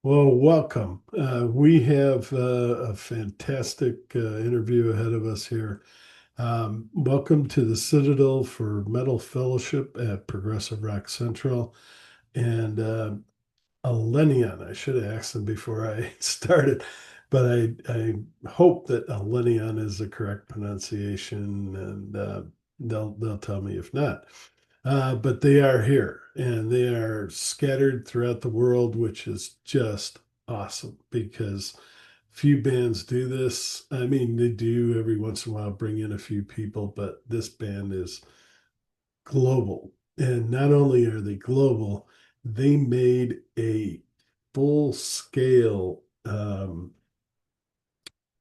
Well, welcome. We have a fantastic interview ahead of us here. Welcome to the Citadel for Metal Fellowship at Progressive Rock Central. And Elenion, I should have asked them before I started, but I hope that Elenion is the correct pronunciation, and they'll tell me if not. But they are here and they are scattered throughout the world, which is just awesome because few bands do this. I mean, they do every once in a while bring in a few people, but this band is global. And not only are they global, they made a full scale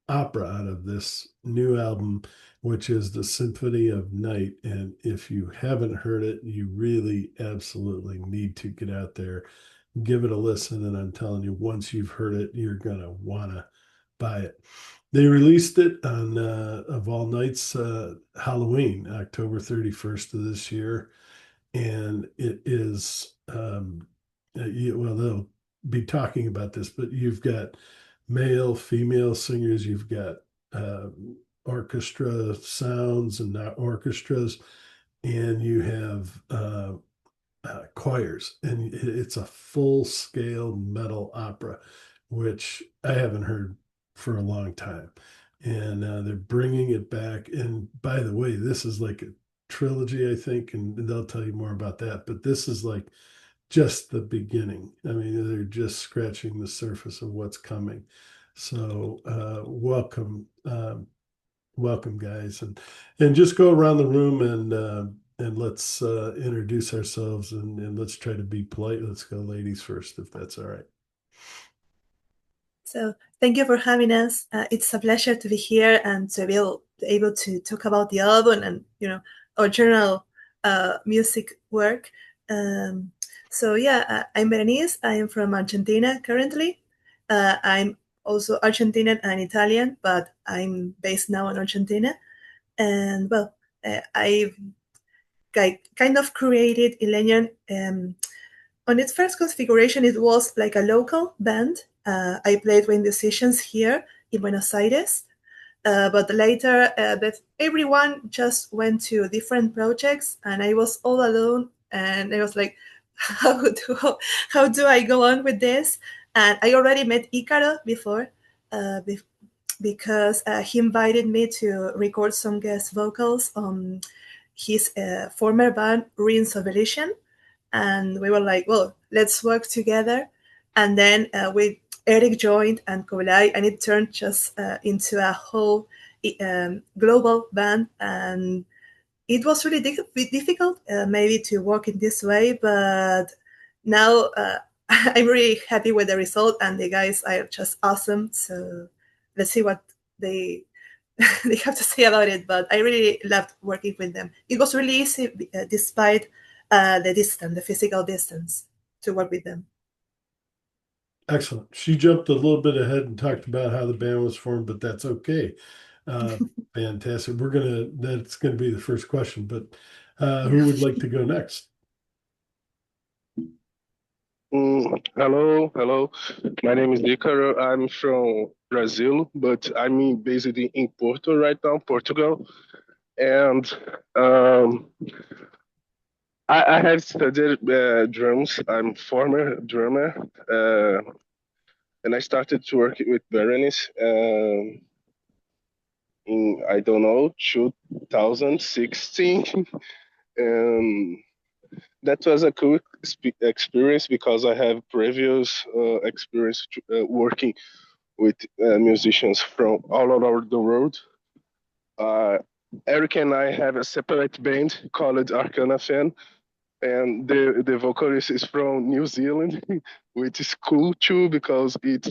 opera out of this new album, which is the Symphony of Night. And if you haven't heard it, you really absolutely need to get out there, give it a listen. And I'm telling you, once you've heard it, you're going to want to buy it. They released it on, of all nights, Halloween, October 31st of this year. And it is, well, they'll be talking about this, but you've got male, female singers, you've got uh, orchestra sounds and not orchestras, and you have choirs, and it's a full scale metal opera, which I haven't heard for a long time. And they're bringing it back. And by the way, this is like a trilogy, I think, and they'll tell you more about that. But this is like just the beginning. I mean, they're just scratching the surface of what's coming. So welcome, guys, and just go around the room and let's introduce ourselves and let's try to be polite. Let's go, ladies first, if that's all right. So thank you for having us. It's a pleasure to be here and to be able to talk about the album and our general music work. Um, I'm Berenice. I am from Argentina currently. I'm also Argentinian and Italian, but I'm based now in Argentina. And well, I've kind of created Elenion. On its first configuration, it was like a local band. I played with musicians here in Buenos Aires, but later everyone just went to different projects, and I was all alone. And I was like, how do I go on with this? And I already met Icaro before, uh, because he invited me to record some guest vocals on his former band, Ruins of Elysian. And we were like, well, let's work together. And then Eric joined and Koulai, and it turned just into a whole global band. And it was really difficult, maybe, to work in this way, but now I'm really happy with the result, and the guys are just awesome. So let's see what they they have to say about it. But I really loved working with them. It was really easy, despite the distance, the physical distance, to work with them. Excellent. She jumped a little bit ahead and talked about how the band was formed, but that's okay. Uh, Fantastic. That's gonna be the first question, but Yeah. who would like to go next? Hello. My name is Ícaro. I'm from Brazil, but I'm based in Porto right now, Portugal. And um, I have studied drums. I'm former drummer, and I started to work with Berenice in I don't know 2016. um, that was a cool experience because I have previous experience working with musicians from all over the world. Uh, Eric and I have a separate band called Arcana Fan, and the vocalist is from New Zealand, which is cool too because it's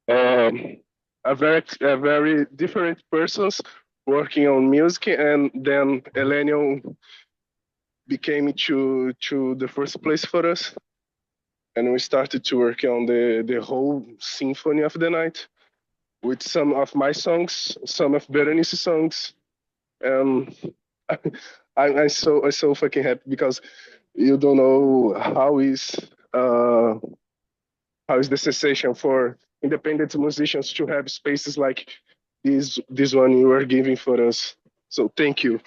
um, a very different persons working on music, and then Elenion became to the first place for us, and we started to work on the whole symphony of the night with some of my songs, some of Berenice's songs. Um, I'm so fucking happy because you don't know uh, how is the sensation for independent musicians to have spaces like this one you are giving for us. So thank you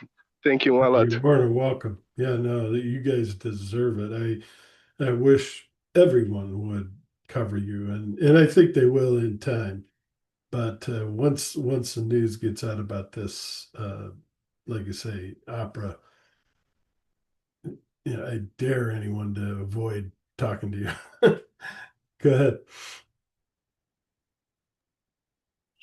a lot. You're more than welcome. Yeah, no, you guys deserve it. I wish everyone would cover you, and I think they will in time. But once the news gets out about this, like you say, opera, I dare anyone to avoid talking to you. Go ahead.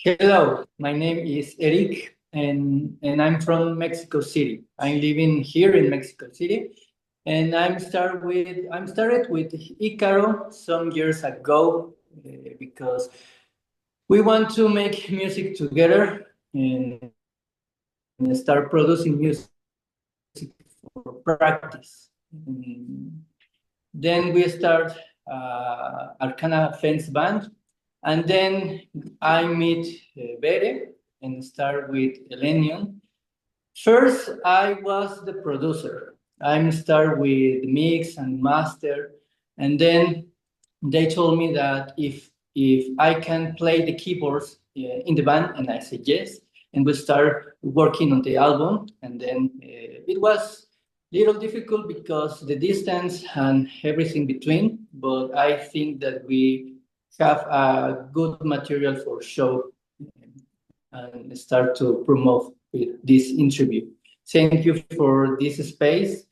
Hello, my name is Eric, and I'm from Mexico City. I'm living here in Mexico City, and I'm started with Icaro some years ago because we want to make music together and start producing music for practice. Then we start Arcana Fence Band, and then I meet Bere and start with Elenion. First, I was the producer. I start with mix and master, and then they told me that if I can play the keyboards in the band, and I said yes, and we start working on the album. And then it was little difficult because the distance and everything between, but I think that we have a good material for show and start to promote with this interview. Thank you for this space,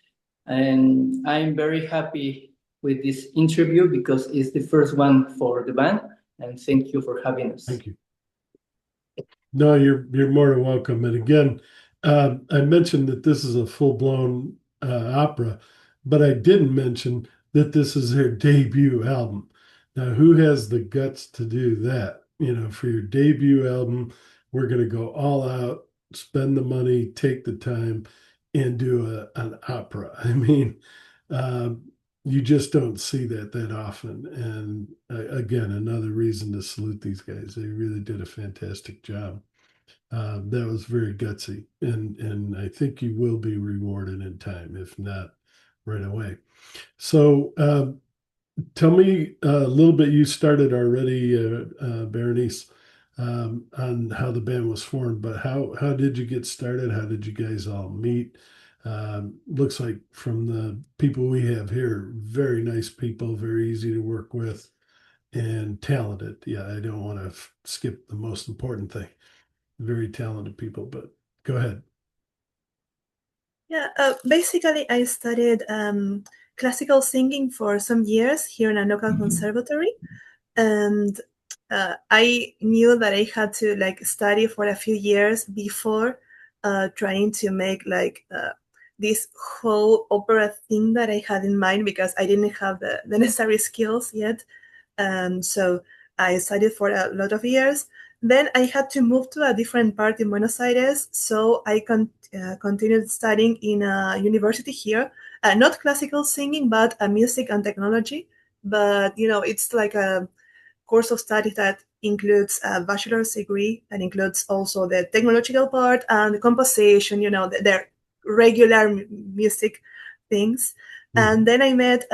and I'm very happy with this interview because it's the first one for the band, and thank you for having us. Thank you. No, you're more than welcome. And again, I mentioned that this is a full-blown opera, but I didn't mention that this is their debut album. Now, who has the guts to do that? For your debut album, we're going to go all out, spend the money, take the time, and do an opera. I mean, you just don't see that often. And again, another reason to salute these guys. They really did a fantastic job. That was very gutsy, and I think you will be rewarded in time, if not right away. So, tell me a little bit. You started already, Berenice, on how the band was formed, but how did you get started? How did you guys all meet? Looks like from the people we have here, very nice people, very easy to work with, and talented. Yeah, I don't want to skip the most important thing. Very talented people, but go ahead. Yeah, basically, I studied classical singing for some years here in a local conservatory, and I knew that I had to study for a few years before trying to make this whole opera thing that I had in mind, because I didn't have the necessary skills yet. So I studied for a lot of years. Then I had to move to a different part in Buenos Aires, so I continued studying in a university here, not classical singing, but music and technology. But it's like a course of study that includes a bachelor's degree and includes also the technological part and the composition, the regular music things. And then I met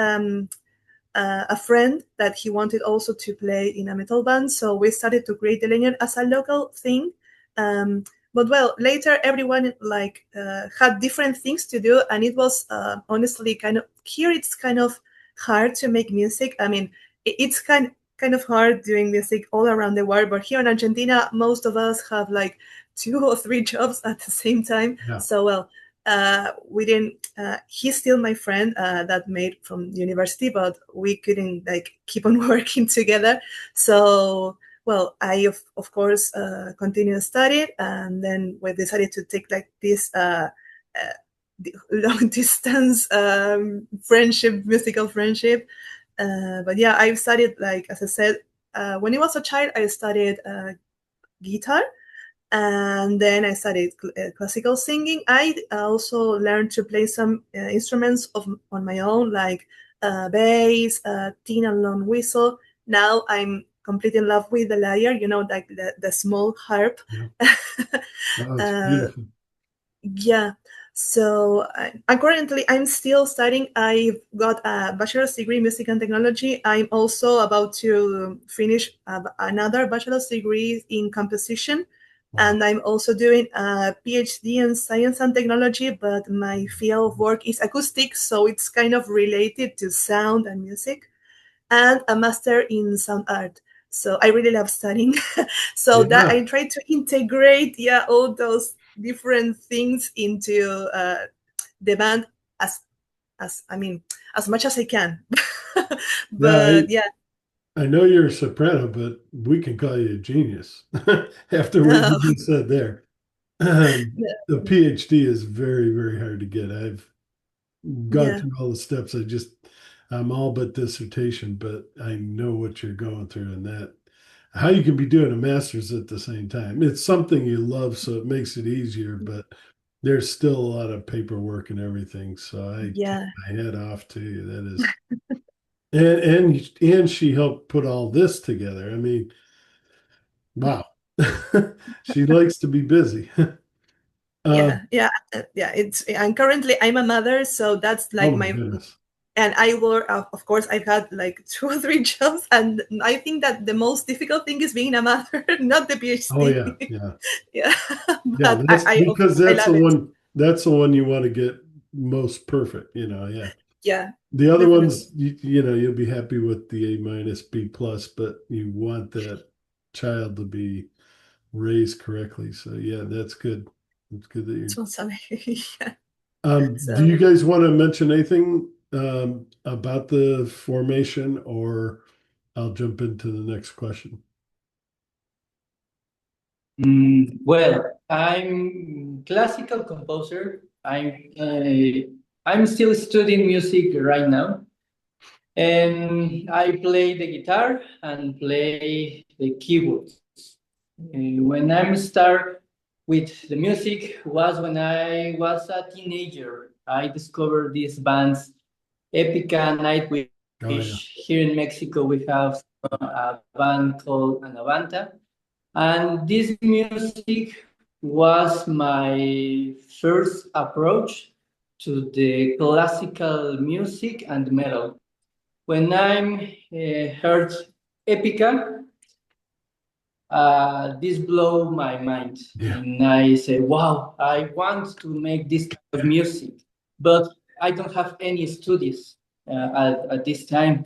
a friend that he wanted also to play in a metal band. So we started to create Elenion as a local thing. But later everyone had different things to do, and it was honestly it's kind of hard to make music. I mean, it's kind of hard doing music all around the world, but here in Argentina, most of us have 2 or 3 jobs at the same time. Yeah. So we didn't. He's still my friend that made from university, but we couldn't keep on working together. So I of course continued studying, and then we decided to take this long distance friendship, musical friendship. But yeah, I've studied, as I said, when I was a child, I studied guitar, and then I studied classical singing. I also learned to play some instruments on my own, like bass, tin and long whistle. Now I'm completely in love with the lyre, like the small harp. Yeah. Oh, it's beautiful. Yeah. So I'm still studying. I've got a bachelor's degree in music and technology. I'm also about to finish another bachelor's degree in composition. Wow. And I'm also doing a PhD in science and technology, but my field of work is acoustic, so it's kind of related to sound and music, and a master in sound art. So I really love studying. So that Yeah. I try to integrate, all those different things into the band as much as I can. Yeah, But yeah, I know you're a soprano, but we can call you a genius after what you no, just said there. The PhD is very, very hard to get. I've gone yeah, through all the steps. I'm all but dissertation, but I know what you're going through and that how you can be doing a master's at the same time. It's something you love, so it makes it easier, but there's still a lot of paperwork and everything. So I take yeah, my head off to you. That is, and she helped put all this together. I mean, wow. She likes to be busy. yeah, Um, yeah. And currently I'm a mother, so that's oh like my my. goodness. And I work, of course, I've had like 2 or 3 jobs, and I think that the most difficult thing is being a mother, not the Oh PhD. yeah, yeah. Yeah, Yeah, but that's because I love it. that's the one you want to get most perfect, yeah. Yeah, The other definitely. ones, you'll be happy with the A minus, B plus, but you want that child to be raised correctly. So yeah, that's good. It's good that you're. So sorry. Yeah. Do So you guys want to mention anything about the formation, or I'll jump into the next question? Well, I'm classical composer. I'm still studying music right now, and I play the guitar and play the keyboards. When I start with the music was when I was a teenager. I discovered these bands, Epica, Nightwish. Oh yeah, Here in Mexico, we have a band called Anavanta. And this music was my first approach to the classical music and metal. When I heard Epica, this blew my mind. yeah, And I said, wow, I want to make this kind of music, but I don't have any studies at this time.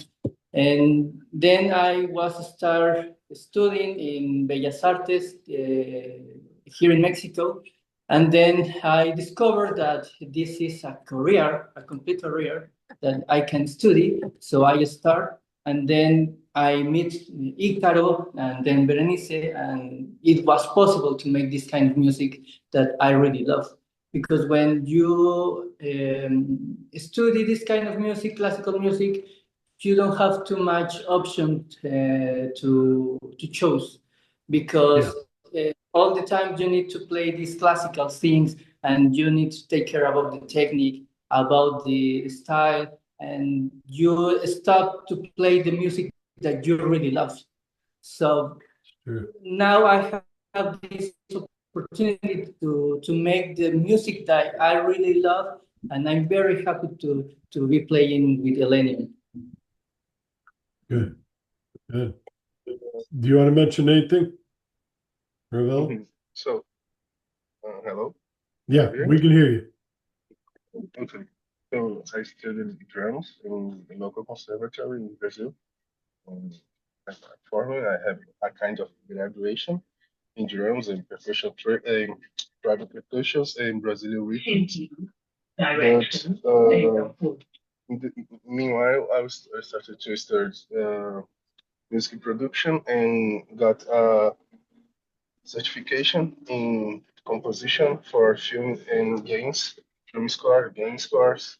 And then I was start studying in Bellas Artes here in Mexico. And then I discovered that this is a career, a complete career that I can study. So I start, and then I meet Icaro and then Berenice, and it was possible to make this kind of music that I really love. Because when you study this kind of music, classical music, you don't have too much option to choose, yeah, because all the time you need to play these classical things, and you need to take care about the technique, about the style, and you stop to play the music that you really love. So sure. now I have this opportunity to make the music that I really love, and I'm very happy to be playing with Elenion. Good, good. Do you want to mention anything, Ravel? So, hello. Yeah, Here? we can hear you. Okay. So I studied drums in the local conservatory in Brazil. Um, Formally, I have a kind of graduation in drums and private percussions in Brazilian rhythms. But meanwhile, I started to study music production and got a certification in composition for film and games, game scores.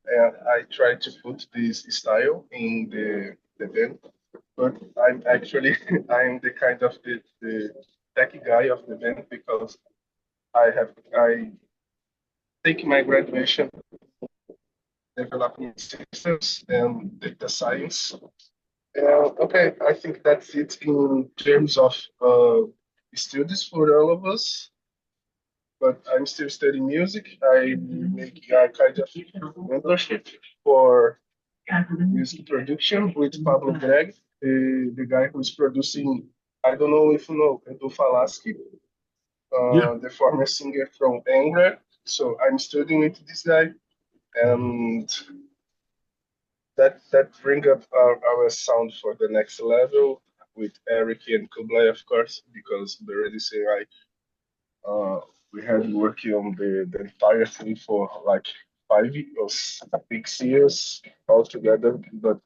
And I try to put this style in the band, but I'm actually I'm the kind of the techy guy of the band because I take my graduation developing systems and data science. Okay, I think that's it in terms of studies for all of us. but I'm still studying music. I make a kind of mentorship for music production with Pablo Greg, the guy who's producing. I don't know if you know Edu Falaschi, Yeah. the former singer from Angra. So I'm studying with this guy, and that bring up our sound for the next level with Eric and Kublai, of course, because the already say uh, we had working on the entire thing for like 5 or 6 years all together, but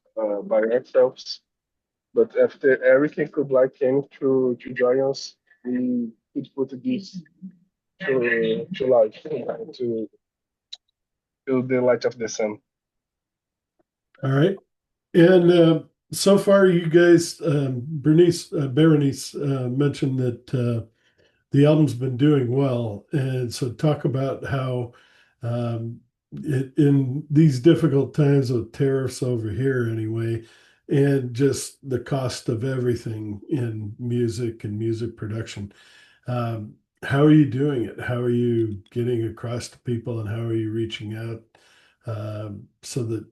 by ourselves. But after Eric and Kublai came to join us, we could put this to life, to the light of the sun. All right. And so far, you guys, Berenice mentioned that the album's been doing well. And so talk about how in these difficult times of tariffs over here anyway, and just the cost of everything in music and music production. How are you doing it? How are you getting across to people and how are you reaching out so that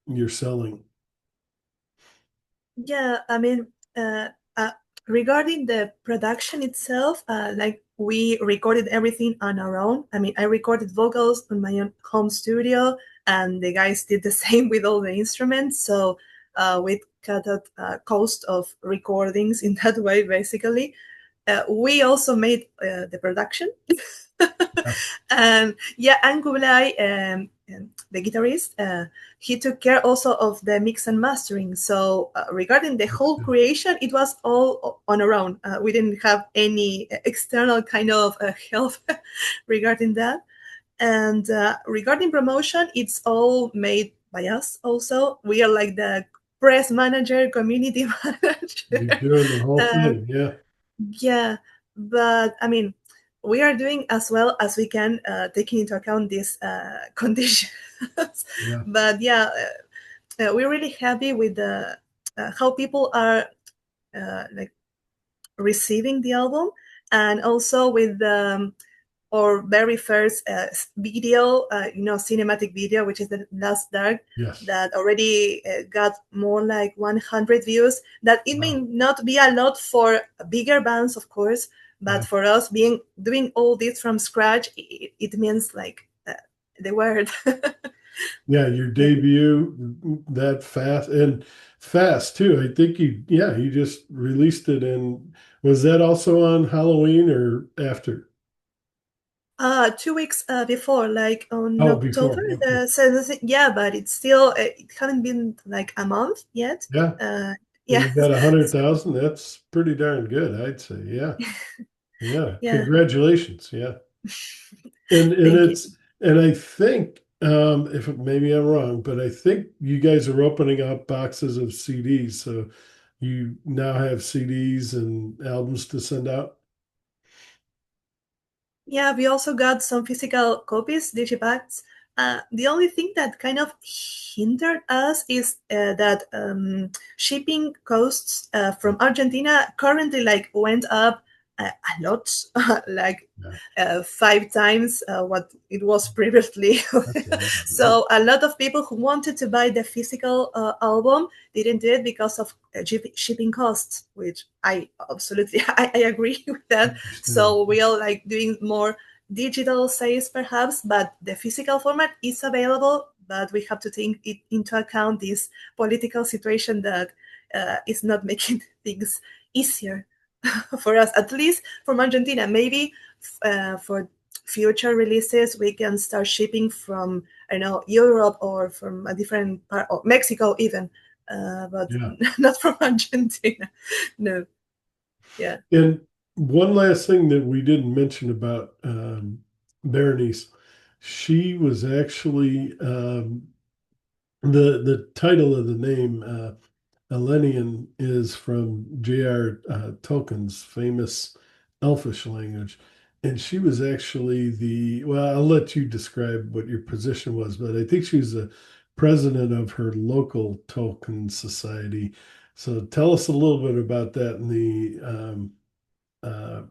you're selling? Yeah, I mean, uh, uh, regarding the production itself, like we recorded everything on our own. I mean, I recorded vocals on my own home studio, and the guys did the same with all the instruments. So we cut out cost of recordings in that way, basically. We also made the production. And yeah, and Kublai, the guitarist, he took care also of the mix and mastering. So regarding the whole creation, it was all on our own. We didn't have any external kind of help regarding that. And regarding promotion, it's all made by us also. We are like the press manager, community You're manager. doing the whole uh, thing. Yeah. yeah, but I mean, we are doing as well as we can, taking into account these conditions. Yeah. But yeah, we're really happy with the how people are like receiving the album, and also with the our very first video, cinematic video, which is the Last Dark, Yes. that already got more like 100 views. That it may Wow. not be a lot for bigger bands, of course, but Yeah. for us doing all this from scratch, it means like the word. Yeah. Your Yeah. debut that fast and fast too. I think you just released it. And was that also on Halloween or after? 2 weeks before, like on Oh, October before. Okay. the 17th. Yeah, but it's still it haven't been like a month yet. Yeah. Uh, And yeah. you got 100,000. That's pretty darn good, I'd say. Yeah. Yeah. Yeah. Congratulations. Yeah. And Thank you. and I think if maybe I'm wrong, but I think you guys are opening up boxes of CDs. So you now have CDs and albums to send out. Yeah, we also got some physical copies, digipacks. The only thing that kind of hindered us is that shipping costs from Argentina currently like went up a lot, like Yeah, 5 times what it was previously. that's a lot. Yeah. So a lot of people who wanted to buy the physical album didn't do it because of shipping costs, which I absolutely I agree with that. Understand. So we are like doing more digital sales perhaps, but the physical format is available. But we have to take it into account this political situation that is not making things easier for us, at least from Argentina. Maybe for future releases, we can start shipping from, I don't know, Europe or from a different part, or Mexico even, but Yeah. not from Argentina. No, yeah. And one last thing that we didn't mention about Berenice, she was actually the title of the name Elenion is from J.R. Tolkien's famous Elfish language. And she was actually well, I'll let you describe what your position was, but I think she was the president of her local Tolkien society. So tell us a little bit about that and the uh,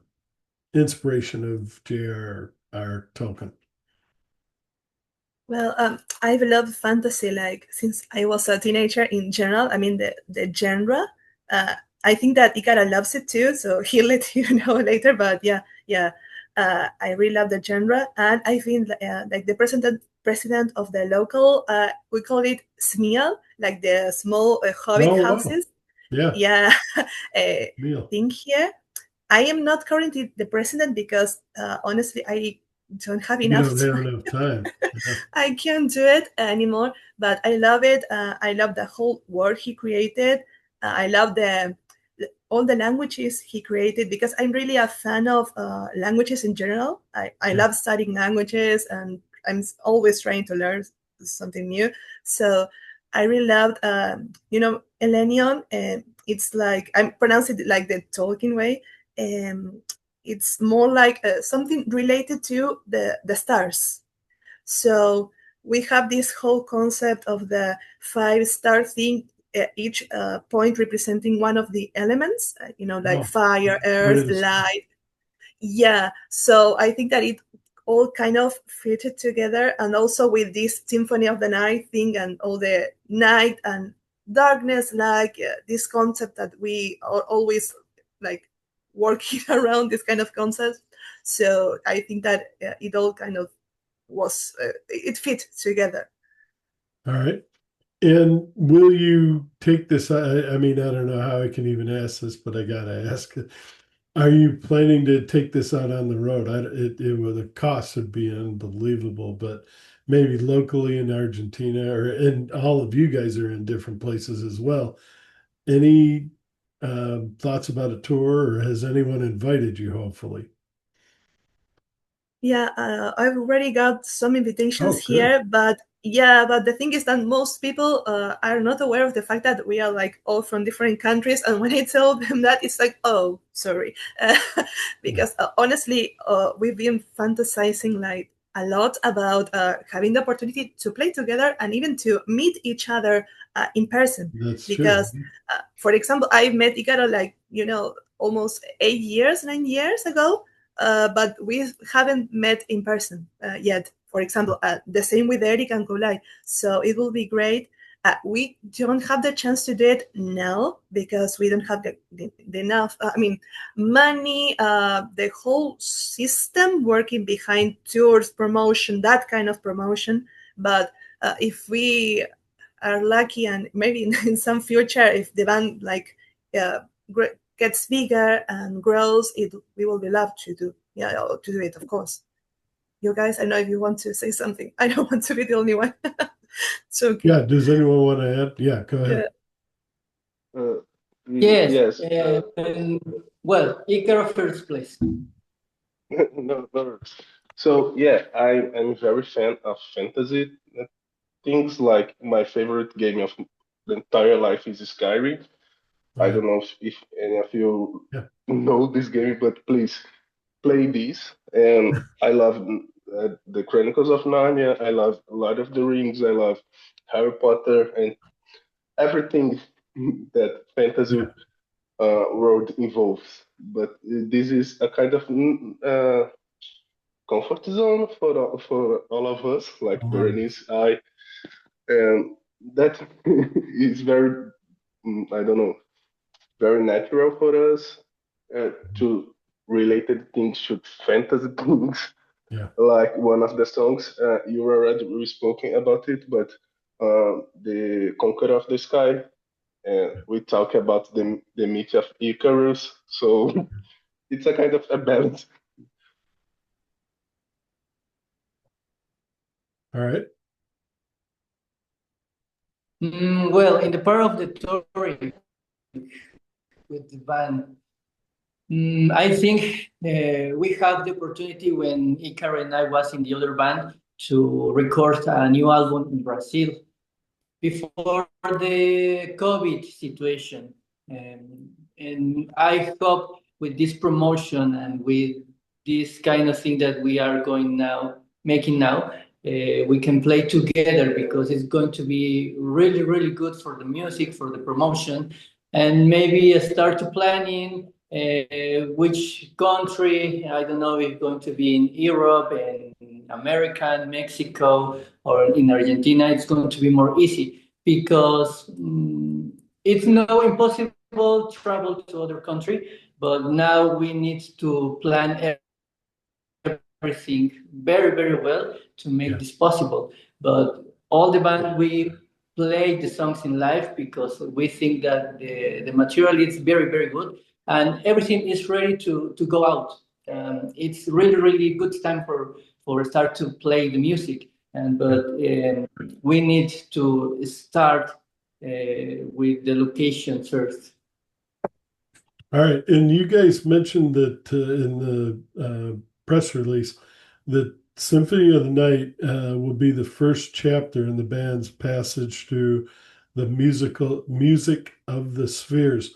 inspiration of J.R. our token? Well, I've loved fantasy like since I was a teenager in general. I mean, the genre. Uh, I think that Ikara loves it too, so he'll let you know later. But yeah, I really love the genre, and I think like the president of the local, we call it SMEAL, like the small hobbit Oh, wow. houses. Yeah, Yeah, Neil. thing here. I am not currently the president because honestly, I don't have You enough don't have enough time. Yeah. I can't do it anymore, but I love it. I love the whole world he created. I love all the languages he created because I'm really a fan of languages in general. I Yeah. love studying languages and I'm always trying to learn something new. So I really loved, Elenion. And it's like, I'm pronouncing it like the Tolkien way. Um, it's more like something related to the stars. So we have this whole concept of the 5-star thing, each point representing one of the elements, like Oh, fire, what earth, is light. Yeah. So I think that it all kind of fitted together. And also with this Symphony of the Night thing and all the night and darkness, like this concept that we are always like working around this kind of concept. So I think that it all kind of was it fit together. all right? And will you take this? I mean, I don't know how I can even ask this, but I gotta ask it. Are you planning to take this out on the road? Well, the cost would be unbelievable, but maybe locally in Argentina, and all of you guys are in different places as well. Any thoughts about a tour, or has anyone invited you? Hopefully. Yeah, I've already got some invitations Oh, good. here, but yeah, but the thing is that most people are not aware of the fact that we are like all from different countries, and when I tell them that, it's like, oh, sorry, because honestly, we've been fantasizing like a lot about having the opportunity to play together and even to meet each other in person. That's true. Because, for example, I met Ikaro like almost 8 years, 9 years ago, but we haven't met in person yet. For example, the same with Eric and Kulai. So it will be great. We don't have the chance to do it now because we don't have the enough. Money. The whole system working behind tours, promotion, that kind of promotion. But if we are lucky, and maybe in some future, if the band like uh, gets bigger and grows, we will be loved to do to do it, of course. You guys, I know if you want to say something. I don't want to be the only one. It's okay. Yeah. Does anyone want to add? Yeah. Go ahead. Yes. Yes. Well, Icaro first, please. No. So yeah, I am very fan of fantasy things. Like my favorite game of the entire life is Skyrim. I Yeah. don't know if any of you Yeah. know this game, but please play this. And I love the Chronicles of Narnia. I love Lord of the Rings. I love Harry Potter and everything that fantasy Yeah. world involves. But this is a kind of comfort zone for all of us, like Bernice, I, and that is very, I don't know, very natural for us to related things to fantasy things. Yeah. Like one of the songs, you already spoken about it, but the Conqueror of the Sky, we talk about the myth of Icarus, so it's a kind of a balance. All right. Well, in the part of the story with the band, I think we have the opportunity when Icar and I was in the other band to record a new album in Brazil before the COVID situation. And I hope with this promotion and with this kind of thing that we are making now, we can play together because it's going to be really, really good for the music, for the promotion, and maybe start to planning which country, I don't know if it's going to be in Europe, in America, Mexico, or in Argentina, it's going to be more easy because it's no impossible travel to other country, but now we need to plan everything very, very well to make this possible. But all the band, we play the songs in live because we think that the material is very, very good and everything is ready to go out. It's really, really good time for start to play the music. But we need to start with the location first. All right, and you guys mentioned that in the press release that Symphony of the Night will be the first chapter in the band's passage through the music of the spheres.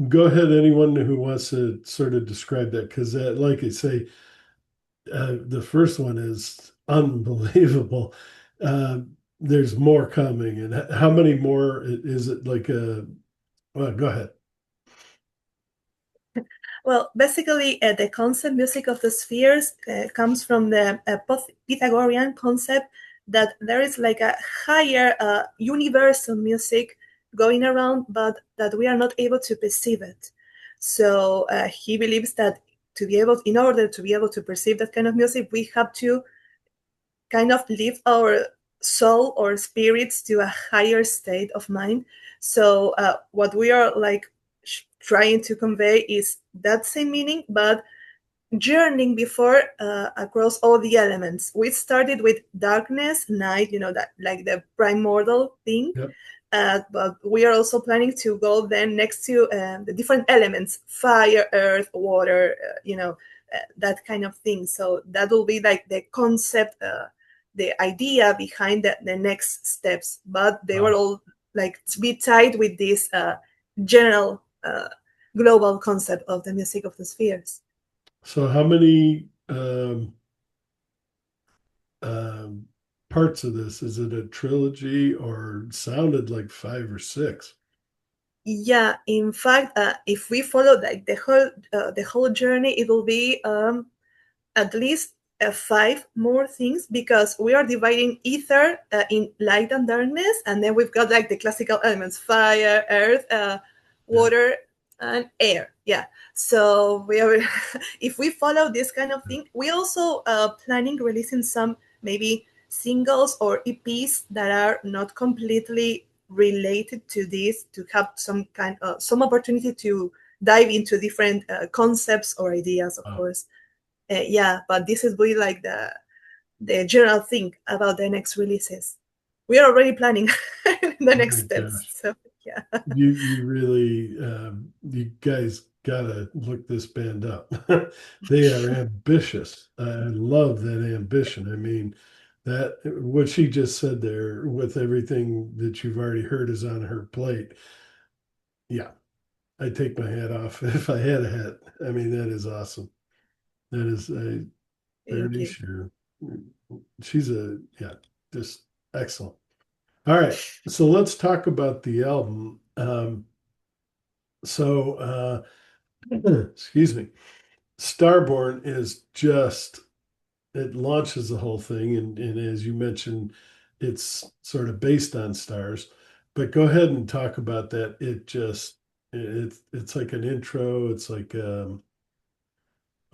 Go ahead, anyone who wants to sort of describe that, because like I say, the first one is unbelievable. There's more coming, and how many more is it? Like a well, go ahead. Well, basically, the concept music of the spheres comes from the Pythagorean concept that there is like a higher universal music going around, but that we are not able to perceive it. So he believes that in order to be able to perceive that kind of music, we have to kind of lift our soul or spirits to a higher state of mind. So what we are like trying to convey is that same meaning, but journeying before across all the elements. We started with darkness, night, that like the primordial thing. Yep. But we are also planning to go then next to the different elements: fire, earth, water, that kind of thing. So that will be like the concept, the idea behind the next steps. But they were all like to be tied with this general global concept of the music of the spheres. So how many parts of this? Is it a trilogy or sounded like 5 or 6? Yeah, in fact, if we follow like the whole journey, it will be at least 5 more things, because we are dividing ether in light and darkness, and then we've got like the classical elements: fire, earth, water, and air. Yeah. So we are, if we follow this kind of thing, we also planning releasing some maybe singles or EPs that are not completely related to this, to have some opportunity to dive into different concepts or ideas, of course. Yeah, but this is really like the general thing about the next releases. We are already planning the next steps. Gosh. So yeah. You really you guys gotta look this band up. They are ambitious. I love that ambition. I mean, that what she just said there with everything that you've already heard is on her plate. Yeah, I take my hat off if I had a hat. I mean, that is awesome. That is a Thank very you. sure. She's just excellent. All right, so let's talk about the album. So, excuse me, Starborn is just, it launches the whole thing. And as you mentioned, it's sort of based on stars. But go ahead and talk about that. It's like an intro, it's like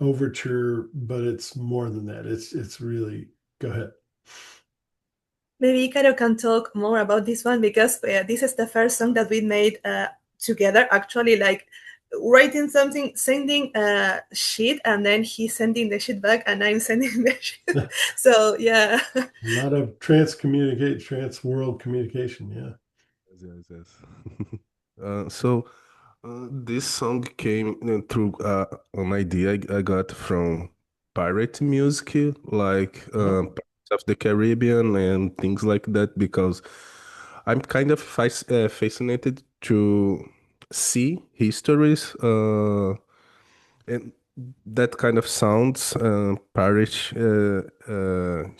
overture, but it's more than that. It's really, go ahead. Maybe Icaro can talk more about this one, because this is the first song that we made together, actually, like writing something, sending a sheet, and then he sending the sheet back, and I'm sending the sheet. So yeah. A lot of trans world communication. Yeah. Yes. So this song came through an idea I got from pirate music, like Pirates of the Caribbean and things like that, because I'm kind of fascinated to see histories and that kind of sounds, parish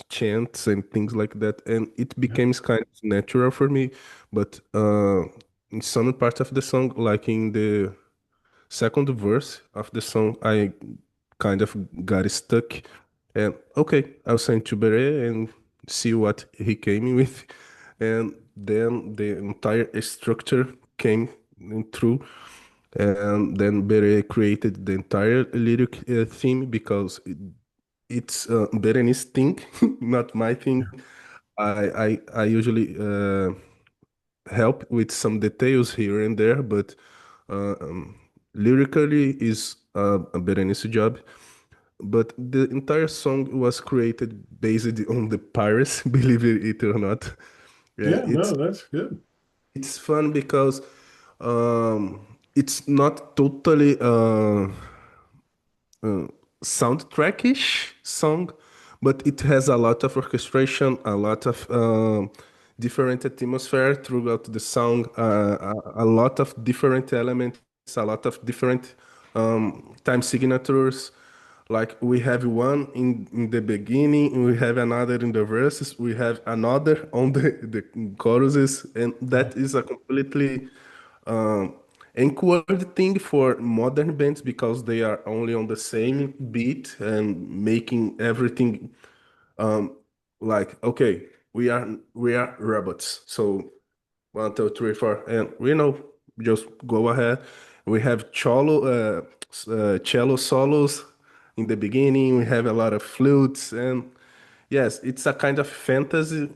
chants and things like that, and it became kind of natural for me. But in some part of the song, like in second verse of the song, I kind of got stuck. And okay, I'll send to Beret and see what he came with. And then the entire structure came through. And then Beret created the entire lyric theme because it's Berene's thing, not my thing. I usually help with some details here and there, but uh, um, lyrically is a Berenice job. But the entire song was created based on the pirates, believe it or not. Yeah, It's no, that's good. it's fun because it's not totally uh, soundtrack-ish song, but it has a lot of orchestration, a lot of different atmosphere throughout the song, a lot of different elements, a lot of different time signatures. Like we have one in the beginning, we have another in the verses, we have another on the choruses, and Yeah. that is a completely um, awkward thing for modern bands because they are only on the same beat and making everything um, like okay, we are robots. So 1, 2, 3, 4, and just go ahead. We have cello solos in the beginning. We have a lot of flutes, and yes, it's a kind of fantasy.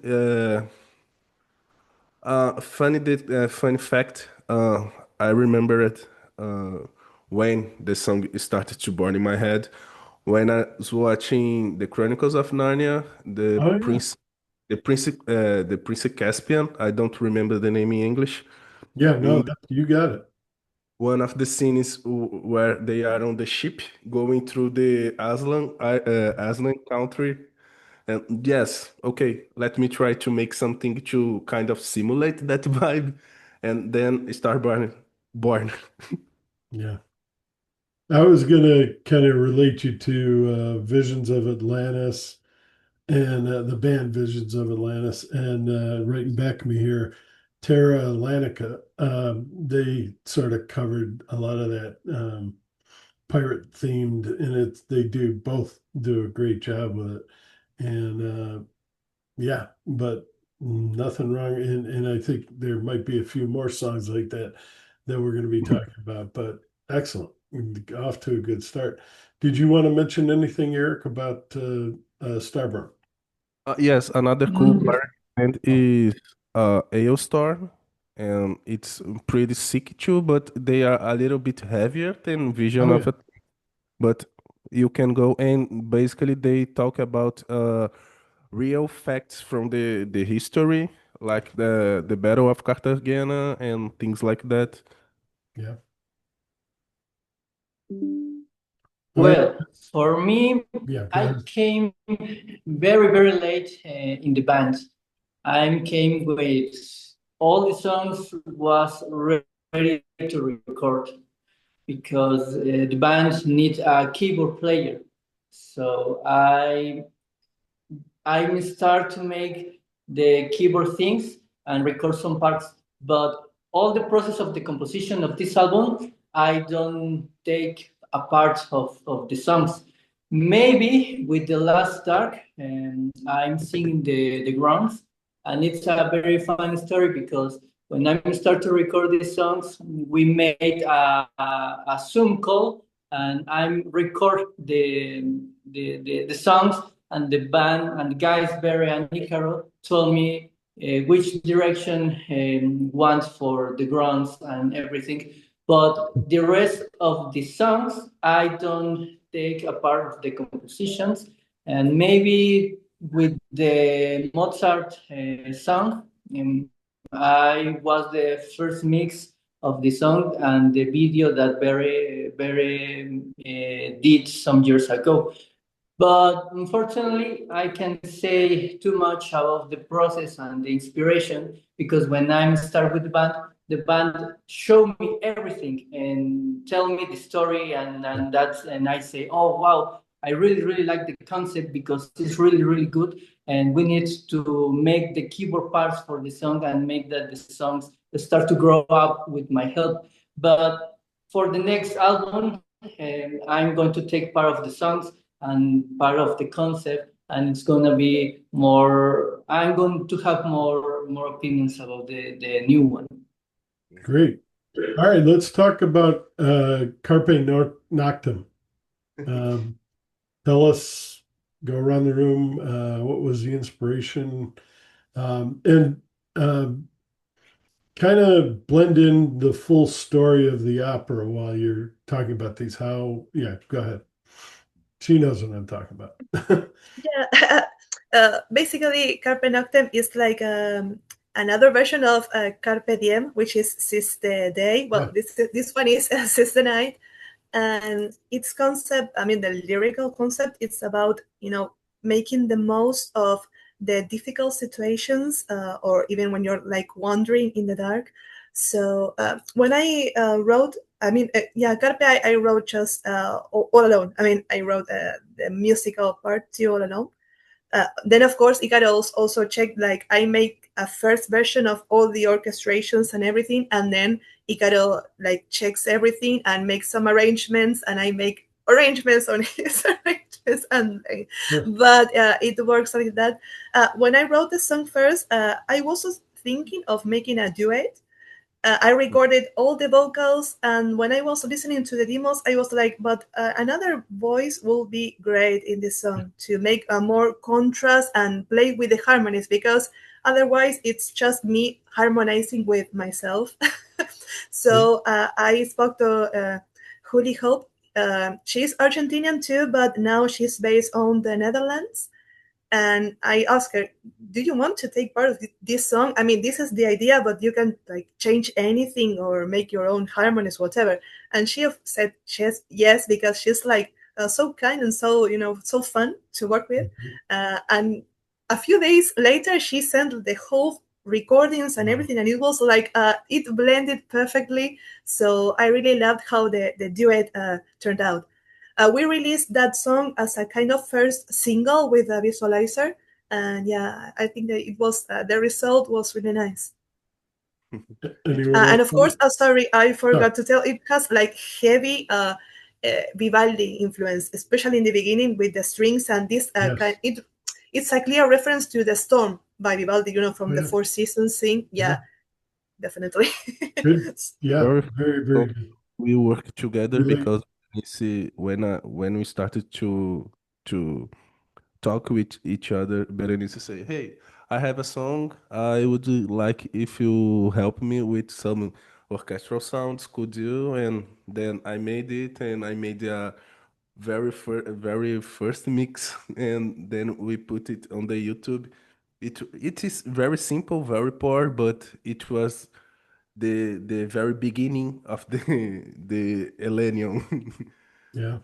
Funny fact. I remember it when the song started to burn in my head. When I was watching the Chronicles of Narnia, Oh yeah. The Prince Caspian. I don't remember the name in English. Yeah, no, In you got it. one of the scenes where they are on the ship going through the Aslan country. And yes, okay, let me try to make something to kind of simulate that vibe, and then start born. Yeah. I was gonna kind of relate you to Visions of Atlantis and the band Visions of Atlantis, and right back of me here, Terra Atlantica. They sort of covered a lot of that pirate themed, and they do both do a great job with it. And yeah, but nothing wrong. And I think there might be a few more songs like that that we're going to be talking about. But excellent, off to a good start. Did you want to mention anything, Eric, about Starburn? Yes, another cool pirate band Oh, is Aeostorm, and it's pretty sick too, but they are a little bit heavier than Vision oh of yeah, it. But you can go and basically they talk about real facts from the history, like the Battle of Cartagena and things like that. yeah. All right. Well, for me, Yeah, go I ahead. came very, very late in the band. I came with all the songs was ready to record because the band needs a keyboard player. So I start to make the keyboard things and record some parts, but all the process of the composition of this album, I don't take a part of the songs. Maybe with the last dark, and I'm singing the grounds, and it's a very fun story because when I start to record these songs, we made a Zoom call, and I record the songs, and the band and the guys, Barry and Nicaro, told me which direction want for the grounds and everything. But the rest of the songs, I don't take a part of the compositions. And maybe with the Mozart song, I was the first mix of the song and the video that Barry did some years ago. But unfortunately, I can say too much about the process and the inspiration because when I start with the band show me everything and tell me the story, and I say, oh wow, I really really like the concept because it's really really good, and we need to make the keyboard parts for the song and make that the songs start to grow up with my help. But for the next album, I'm going to take part of the songs and part of the concept, and it's gonna be more. I'm going to have more opinions about the new one. Great. All right, let's talk about Carpe Noctem. Um, Tell us, go around the room, what was the inspiration? And kind of blend in the full story of the opera while you're talking about these. How, yeah, go ahead. She knows what I'm talking about. Yeah, basically, Carpe Noctem is like another version of Carpe Diem, which is seize the day. Well, Yeah. this one is seize the night, and its concept. I mean, the lyrical concept. It's about making the most of the difficult situations, or even when you're like wandering in the dark. So when I wrote I mean, yeah, Carpe, I wrote just all alone. I mean, I wrote the musical part too all alone. Then, of course, Ikaros also checked, like, I make a first version of all the orchestrations and everything, and then Icaro, like, checks everything and makes some arrangements, and I make arrangements on his arrangements. Sure. But it works like that. When I wrote the song first, I was also thinking of making a duet. I recorded all the vocals, and when I was listening to the demos, I was like, but another voice will be great in this song to make a more contrast and play with the harmonies, because otherwise it's just me harmonizing with myself. So I spoke to Julie Hope. She's Argentinian too, but now she's based on the Netherlands. And I asked her, "Do you want to take part of this song? I mean, this is the idea, but you can like change anything or make your own harmonies, whatever." And she said yes, because she's like so kind and so so fun to work with. And a few days later, she sent the whole recordings and everything, and it was like it blended perfectly. So I really loved how the duet turned out. We released that song as a kind of first single with a visualizer, and yeah, I think that it was the result was really nice. Anyone And else? of course, sorry, I Sorry. forgot to tell. It has like heavy Vivaldi influence, especially in the beginning with the strings and this Yes. It's a clear reference to the Storm by Vivaldi, from Oh, the yeah. Four Seasons thing. Yeah, Yeah. definitely. Good. Yeah. Very Very, very so good. we work together Really. because you see when we started to talk with each other, Berenice say, "Hey, I have a song. I would like if you help me with some orchestral sounds. Could you?" And then I made it, and I made a very first mix, and then we put it on the YouTube. It is very simple, very poor, but it was the very beginning of the the Elenion. Yeah.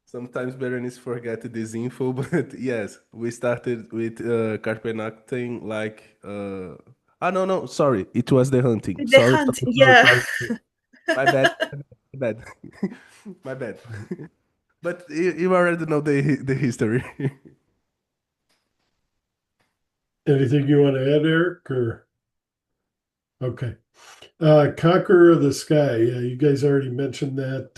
Sometimes Berenice forget this info, but yes, we started with Carpe Noctem like no, sorry, it was the hunting. The Sorry, Hunt, sorry, yeah. sorry. My bad, my bad, my bad. But you already know the history. Anything you want to add, Eric? Or okay. Conqueror of the Sky. Yeah, you guys already mentioned that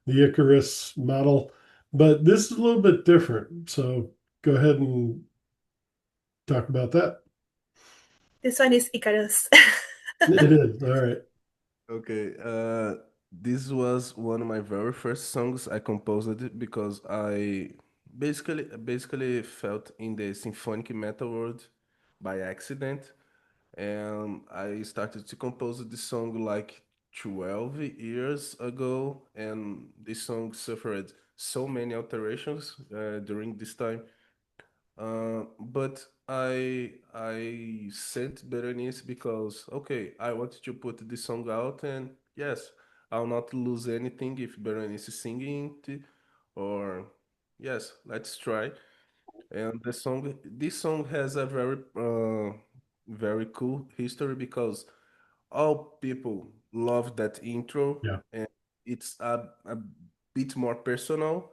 the Icarus model, but this is a little bit different. So go ahead and talk about that. This one is Icarus. It is. All right. Okay, this was one of my very first songs I composed it because I basically felt in the symphonic metal world by accident, and I started to compose this song like 12 years ago, and this song suffered so many alterations during this time. But I sent Berenice because okay, I wanted to put this song out, and yes, I'll not lose anything if Berenice is singing it, or yes, let's try. And this song has a very cool history because all people love that intro, Yeah. and it's a bit more personal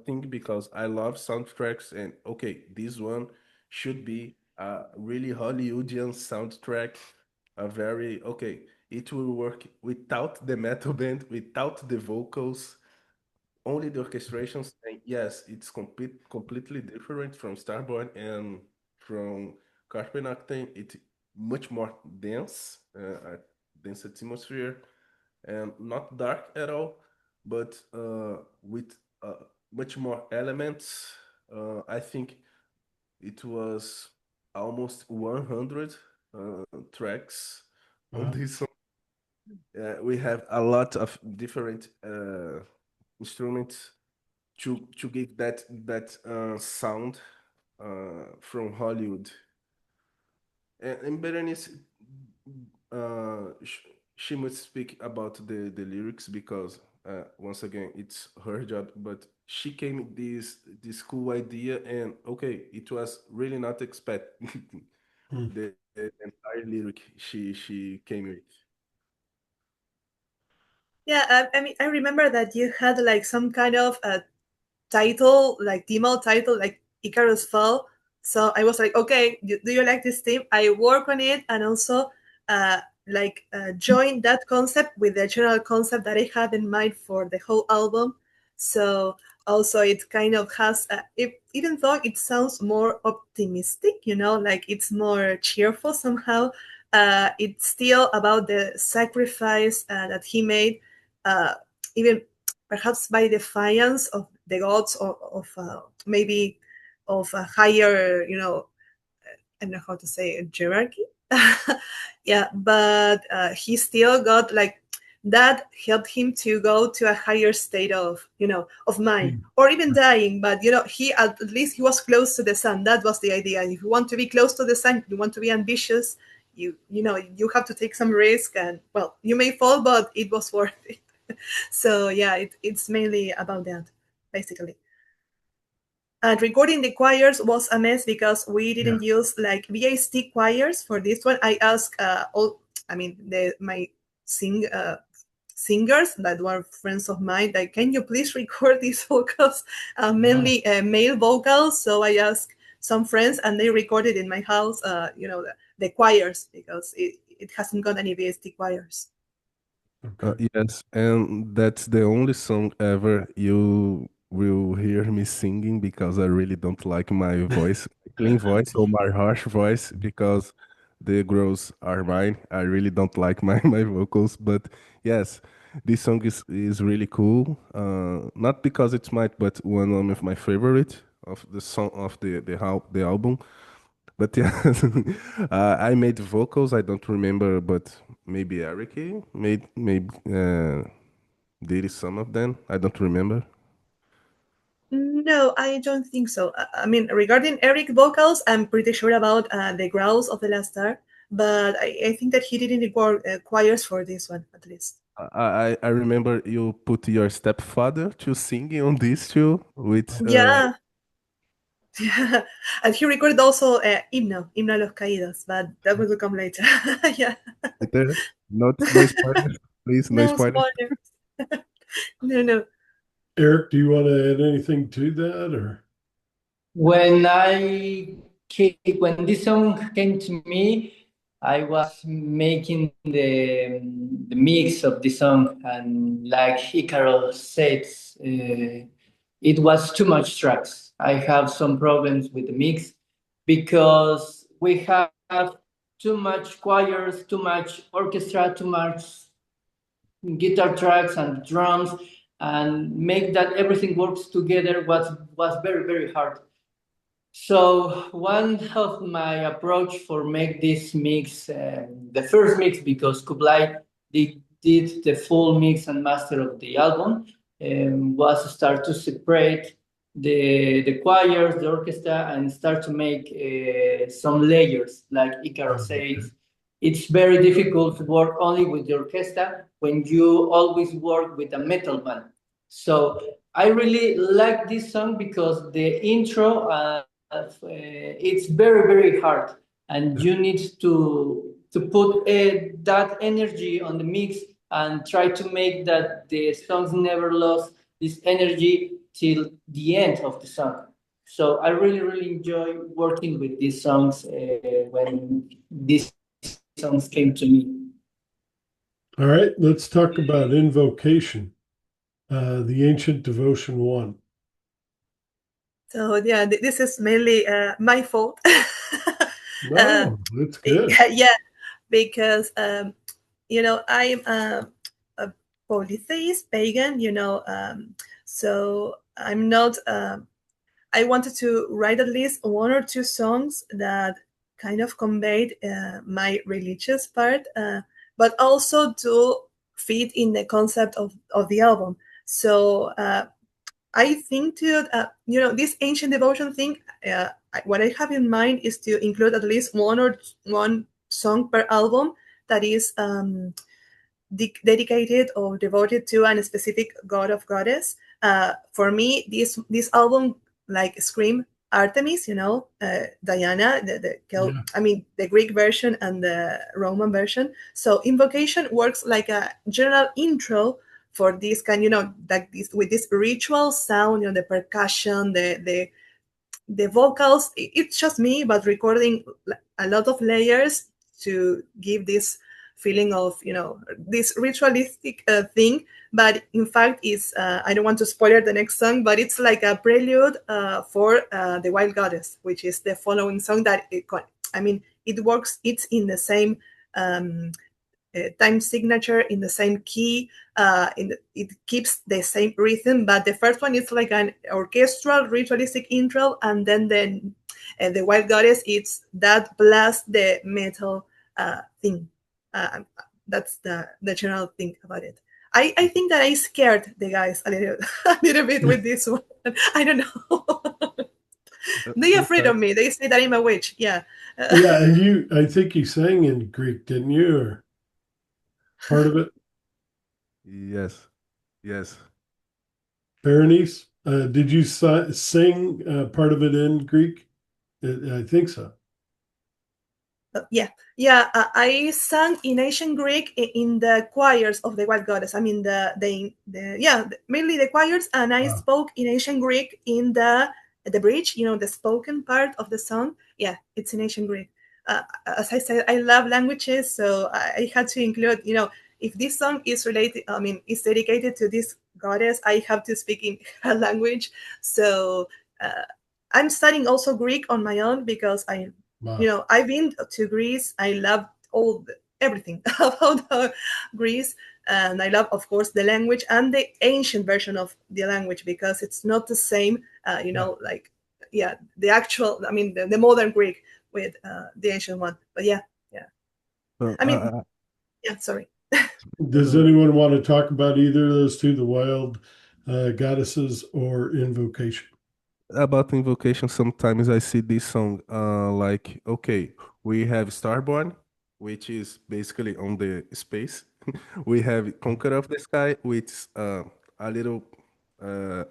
thing because I love soundtracks, and okay, this one should be a really Hollywoodian soundtrack, a very okay. it will work without the metal band, without the vocals, only the orchestrations. And yes, it's completely different from Starborn and from Carpe Noctem. It's much more dense, a dense atmosphere, and not dark at all, but with much more elements. I think it was almost 100 tracks on Wow. this song. We have a lot of different instruments to give that sound from Hollywood. And Berenice, she must speak about the lyrics because once again it's her job. But she came with this cool idea, and okay, it was really not expected Mm. the entire lyric she came with. Yeah, I mean, I remember that you had like some kind of title, like demo title, like Icarus Fall. So I was like, okay, do you like this theme? I work on it and also join that concept with the general concept that I had in mind for the whole album. So also it kind of has, even though it sounds more optimistic, like it's more cheerful somehow, it's still about the sacrifice that he made, uh, even perhaps by defiance of the gods or of maybe of a higher, I don't know how to say it, hierarchy. Yeah, but he still got like that helped him to go to a higher state of of mind, Mm. or even dying. But he at least he was close to the sun. That was the idea. If you want to be close to the sun, you want to be ambitious. You have to take some risk, and well, you may fall, but it was worth it. So yeah, it's mainly about that, basically. And recording the choirs was a mess because we Yeah. didn't use like VST choirs for this one. I asked my sing singers that were friends of mine, like, can you please record these vocals, Wow. mainly male vocals? So I asked some friends, and they recorded in my house, the choirs because it hasn't got any VST choirs. Okay. Yes, and that's the only song ever you will hear me singing because I really don't like my voice, clean voice or my harsh voice because the growls are mine. I really don't like my, my vocals, but yes, this song is really cool. Not because it's my, but one of my favorite of the song of the album. But yeah, I made vocals. I don't remember, but maybe Eric made maybe did some of them. I don't remember. No, I don't think so. I mean, regarding Eric vocals, I'm pretty sure about the growls of the last star, but I think that he didn't record choirs for this one, at least. I remember you put your stepfather to singing on this too with Yeah, yeah. And he recorded also Himno a los Caídos, but that will come later. Yeah, later. Not no spoilers, please, no no spoilers. spoilers. No, no. Eric, do you want to add anything to that or? When this song came to me, I was making the mix of the song, and like Hikaru said, it was too much tracks. I have some problems with the mix because we have too much choirs, too much orchestra, too much guitar tracks and drums, and make that everything works together was very very hard. So one of my approach for make this mix, the first mix, because Kublai did the full mix and master of the album, was to start to separate the choirs, the orchestra, and start to make some layers, like Icaro Okay. says. It's very difficult to work only with the orchestra when you always work with a metal band. So I really like this song because the intro, it's very very hard, and Yeah. you need to put that energy on the mix and try to make that the songs never lost this energy till the end of the song. So I really really enjoy working with these songs when these songs came to me. All right, let's talk about invocation, the ancient devotion one. So yeah, this is mainly my fault. No, that's good. Yeah, because I'm a polytheist pagan, so I'm not. I wanted to write at least one or two songs that kind of conveyed my religious part, but also to fit in the concept of the album. So I think to this ancient devotion thing. What I have in mind is to include at least one song per album that is dedicated or devoted to a specific god of goddess. For me, this album like scream Artemis, Diana, Yeah. I mean the Greek version and the Roman version. So invocation works like a general intro for this kind, like this with this ritual sound, the percussion, the vocals. It's just me, but recording a lot of layers to give this feeling of this ritualistic thing. But in fact is I don't want to spoiler the next song, but it's like a prelude for the Wild Goddess, which is the following song that I mean it works. It's in the same time signature, in the same key. It keeps the same rhythm, but the first one is like an orchestral ritualistic intro, and then the Wild Goddess, it's that plus the metal thing. Uh, that's the general thing about it. I think that I scared the guys a little a little bit with this one. I don't know. They afraid Okay. of me. They say that I'm a witch. Yeah. Yeah, and I think you sang in Greek, didn't you? Or part of it? Yes. Yes. Berenice, did you sing part of it in Greek? I think so. Yeah. I sang in ancient Greek in the choirs of the Wild Goddess. I mean mainly the choirs, and I Wow. spoke in ancient Greek in the bridge. The spoken part of the song. Yeah, it's in ancient Greek. As I said, I love languages, so I had to include. If this song is related, I mean, is dedicated to this goddess, I have to speak in her language. So. I'm studying also Greek on my own because Wow. I've been to Greece. I love everything about Greece, and I love, of course, the language and the ancient version of the language because it's not the same. Yeah. Like the actual. I mean, the modern Greek with the ancient one. But yeah. Uh, I mean, uh, yeah. Sorry. Does uh, anyone want to talk about either of those two, the wild goddesses or invocation? about invocation, sometimes I see this song like, okay, we have Starborn, which is basically on the space. We have Conqueror of the Sky, which is a little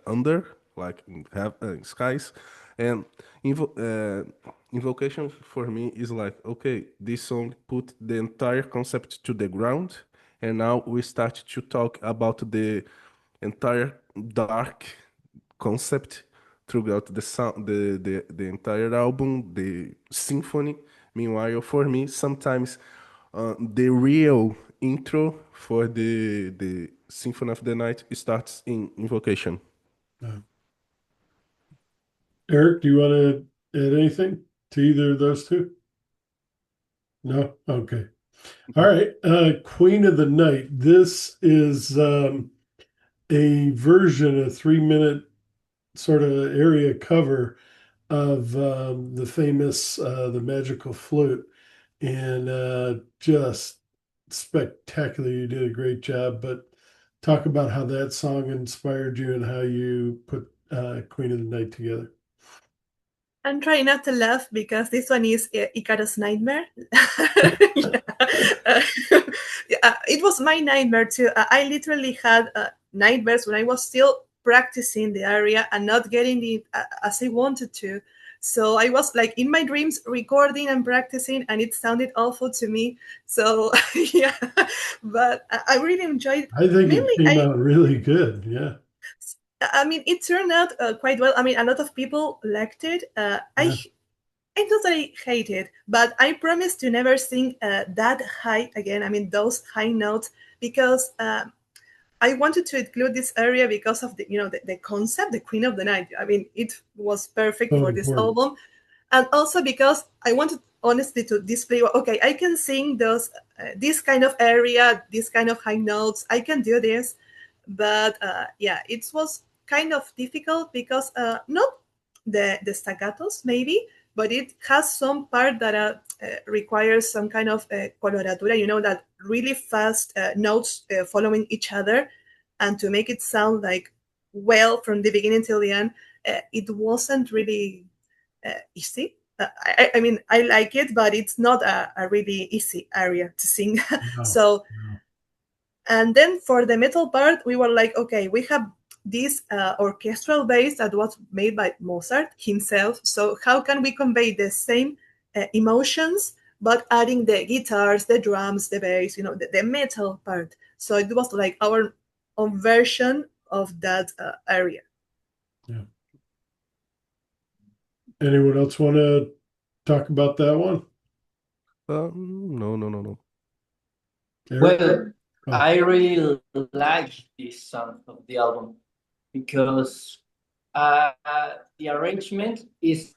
under, like in have skies. And invocation for me is like, okay, this song put the entire concept to the ground, and now we start to talk about the entire dark concept throughout the sound, the entire album, the symphony. Meanwhile, for me, sometimes the real intro for the Symphony of the Night starts in Invocation. Uh, Eric, do you want to add anything to either of those two? No? Okay. All right. Queen of the Night. This is a version, a 3 minute sort of area cover of the famous The Magical Flute. And just spectacular. You did a great job. But talk about how that song inspired you and how you put Queen of the Night together. I'm trying not to laugh because this one is Icarus' nightmare. Yeah. Yeah, it was my nightmare too. I literally had nightmares when I was still practicing the area and not getting it as I wanted to. So I was like in my dreams recording and practicing, and it sounded awful to me. So yeah, but I really enjoyed. I think it Mainly, came out really good. Yeah. I mean, it turned out quite well. I mean, a lot of people liked it. Yeah. I totally hate it, but I promise to never sing that high again. I mean, those high notes because I wanted to include this area because of the concept, the Queen of the Night. I mean, it was perfect for this album, and also because I wanted honestly to display. Okay, I can sing this kind of area, this kind of high notes. I can do this, but it was kind of difficult because not the staccatos maybe, but it has some part that requires some kind of coloratura, that really fast notes following each other, and to make it sound like well from the beginning till the end, it wasn't really easy. I mean, I like it, but it's not a really easy area to sing. No, So, no. and then for the metal part, we were like, okay, we have this orchestral bass that was made by Mozart himself. So how can we convey the same emotions, but adding the guitars, the drums, the bass, the metal part? So it was like our own version of that area. Yeah. Anyone else want to talk about that one? No. Eric? Well, Oh. I really like this song of the album because the arrangement is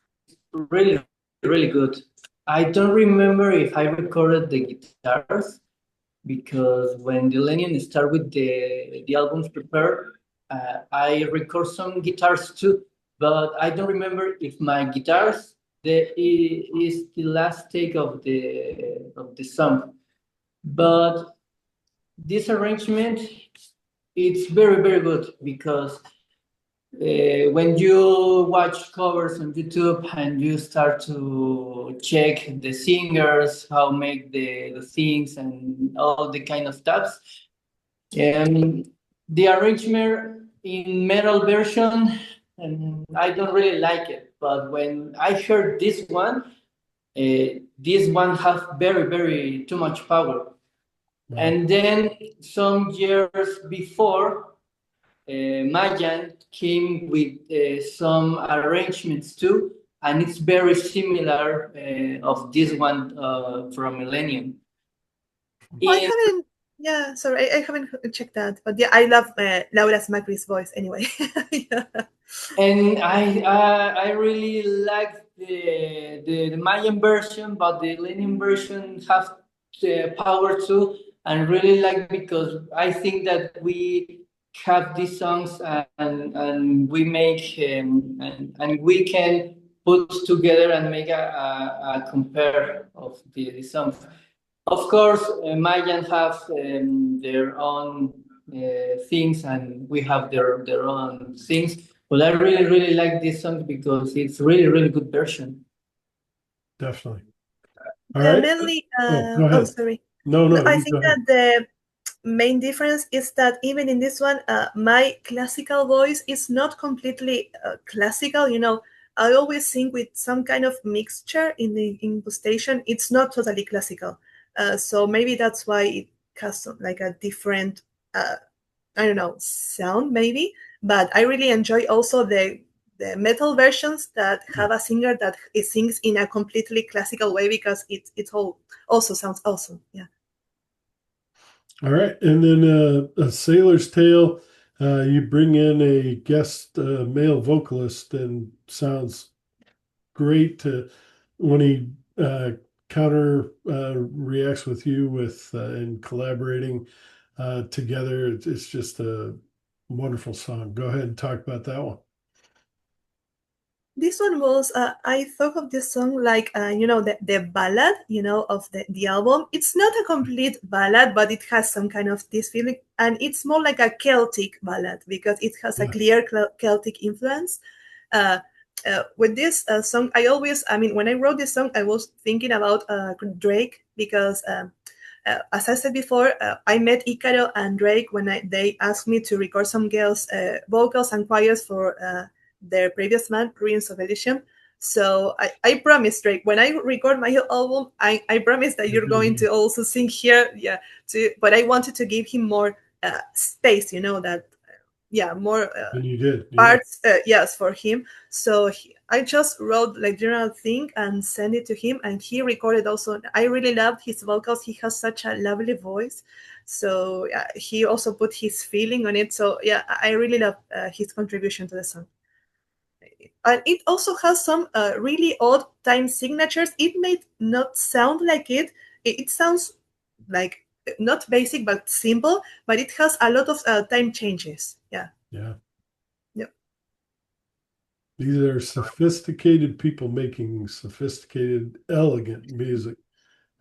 really, really good. I don't remember if I recorded the guitars because when the Elenion start with the albums prepared, I record some guitars too, but I don't remember if my guitars is the last take of the song. But this arrangement, it's very, very good because when you watch covers on YouTube and you start to check the singers, how make the things and all the kind of stuff, the arrangement in metal version, and I don't really like it. But when I heard this one has very, very too much power. Wow. And then some years before, Mayan came with some arrangements too, and it's very similar of this one from Elenion. I haven't. Yeah, sorry, I haven't checked that, but yeah, I love Laura Smacri's voice anyway. Yeah. And I really like the Mayan version, but the Elenion version has the power too, and really like because I think that we have these songs and we make and we can put together and make a compare of the songs. Of course, Mayan have their own things, and we have their own things. But I really, really like this song because it's really, really good version. Definitely. All right. Mainly, Go ahead. sorry. No, I you think go ahead. that the main difference is that even in this one, my classical voice is not completely classical. I always sing with some kind of mixture in the impostation. It's not totally classical. So maybe that's why it has like a different, I don't know, sound maybe. But I really enjoy also the metal versions that have a singer that sings in a completely classical way because it all also sounds awesome. Yeah. All right. And then A Sailor's Tale, you bring in a guest male vocalist and sounds great when he counter reacts with you and collaborating together. It's just a wonderful song. Go ahead and talk about that one. This one was, I thought of this song like, the ballad, of the album. It's not a complete ballad, but it has some kind of this feeling. And it's more like a Celtic ballad because it has a clear Celtic influence. With this song, when I wrote this song, I was thinking about Drake because, as I said before, I met Icaro and Drake when they asked me to record some girls' vocals and choirs for their previous band, Ruins of Elysium. So I promised Drake, when I record my album, I promise that you're going to also sing here. Yeah, but I wanted to give him more space, more And you did. parts, yes, for him. So I just wrote like general thing and sent it to him, and he recorded also. I really loved his vocals. He has such a lovely voice, so he also put his feeling on it. So yeah, I really love his contribution to the song. And it also has some really odd time signatures. It may not sound like it. It sounds like not basic but simple, but it has a lot of time changes. Yeah. Yeah. Yep. These are sophisticated people making sophisticated, elegant music,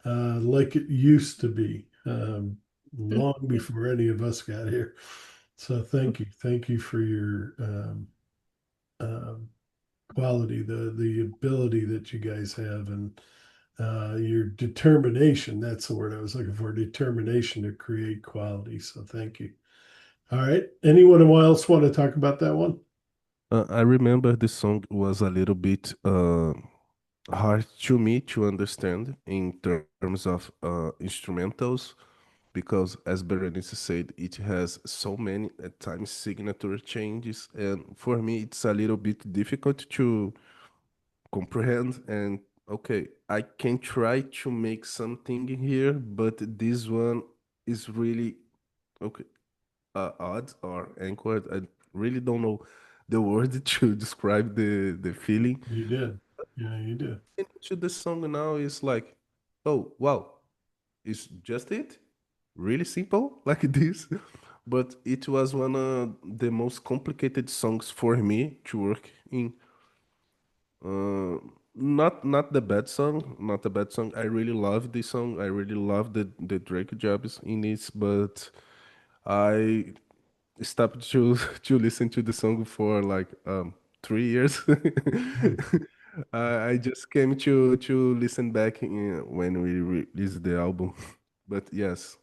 like it used to be, long before any of us got here. So thank you for your um, quality, the ability that you guys have, and your determination. That's the word I was looking for, determination to create quality. So thank you. All right. Anyone else want to talk about that one? I remember the song was a little bit hard to me to understand in terms of instrumentals because, as Berenice said, it has so many at times signature changes, and for me, it's a little bit difficult to comprehend. And okay, I can try to make something here, but this one is really okay, odd or anchored. I really don't know the word to describe the feeling. You did. Yeah, you did. To the song now is like, oh wow, it's just it, really simple like this. But it was one of the most complicated songs for me to work in. Uh, not the bad song, not the bad song. I really love this song. I really love the Drake jobs in it, but I stopped to to listen to the song for like 3 years. I just came to listen back when we released the album. But yes,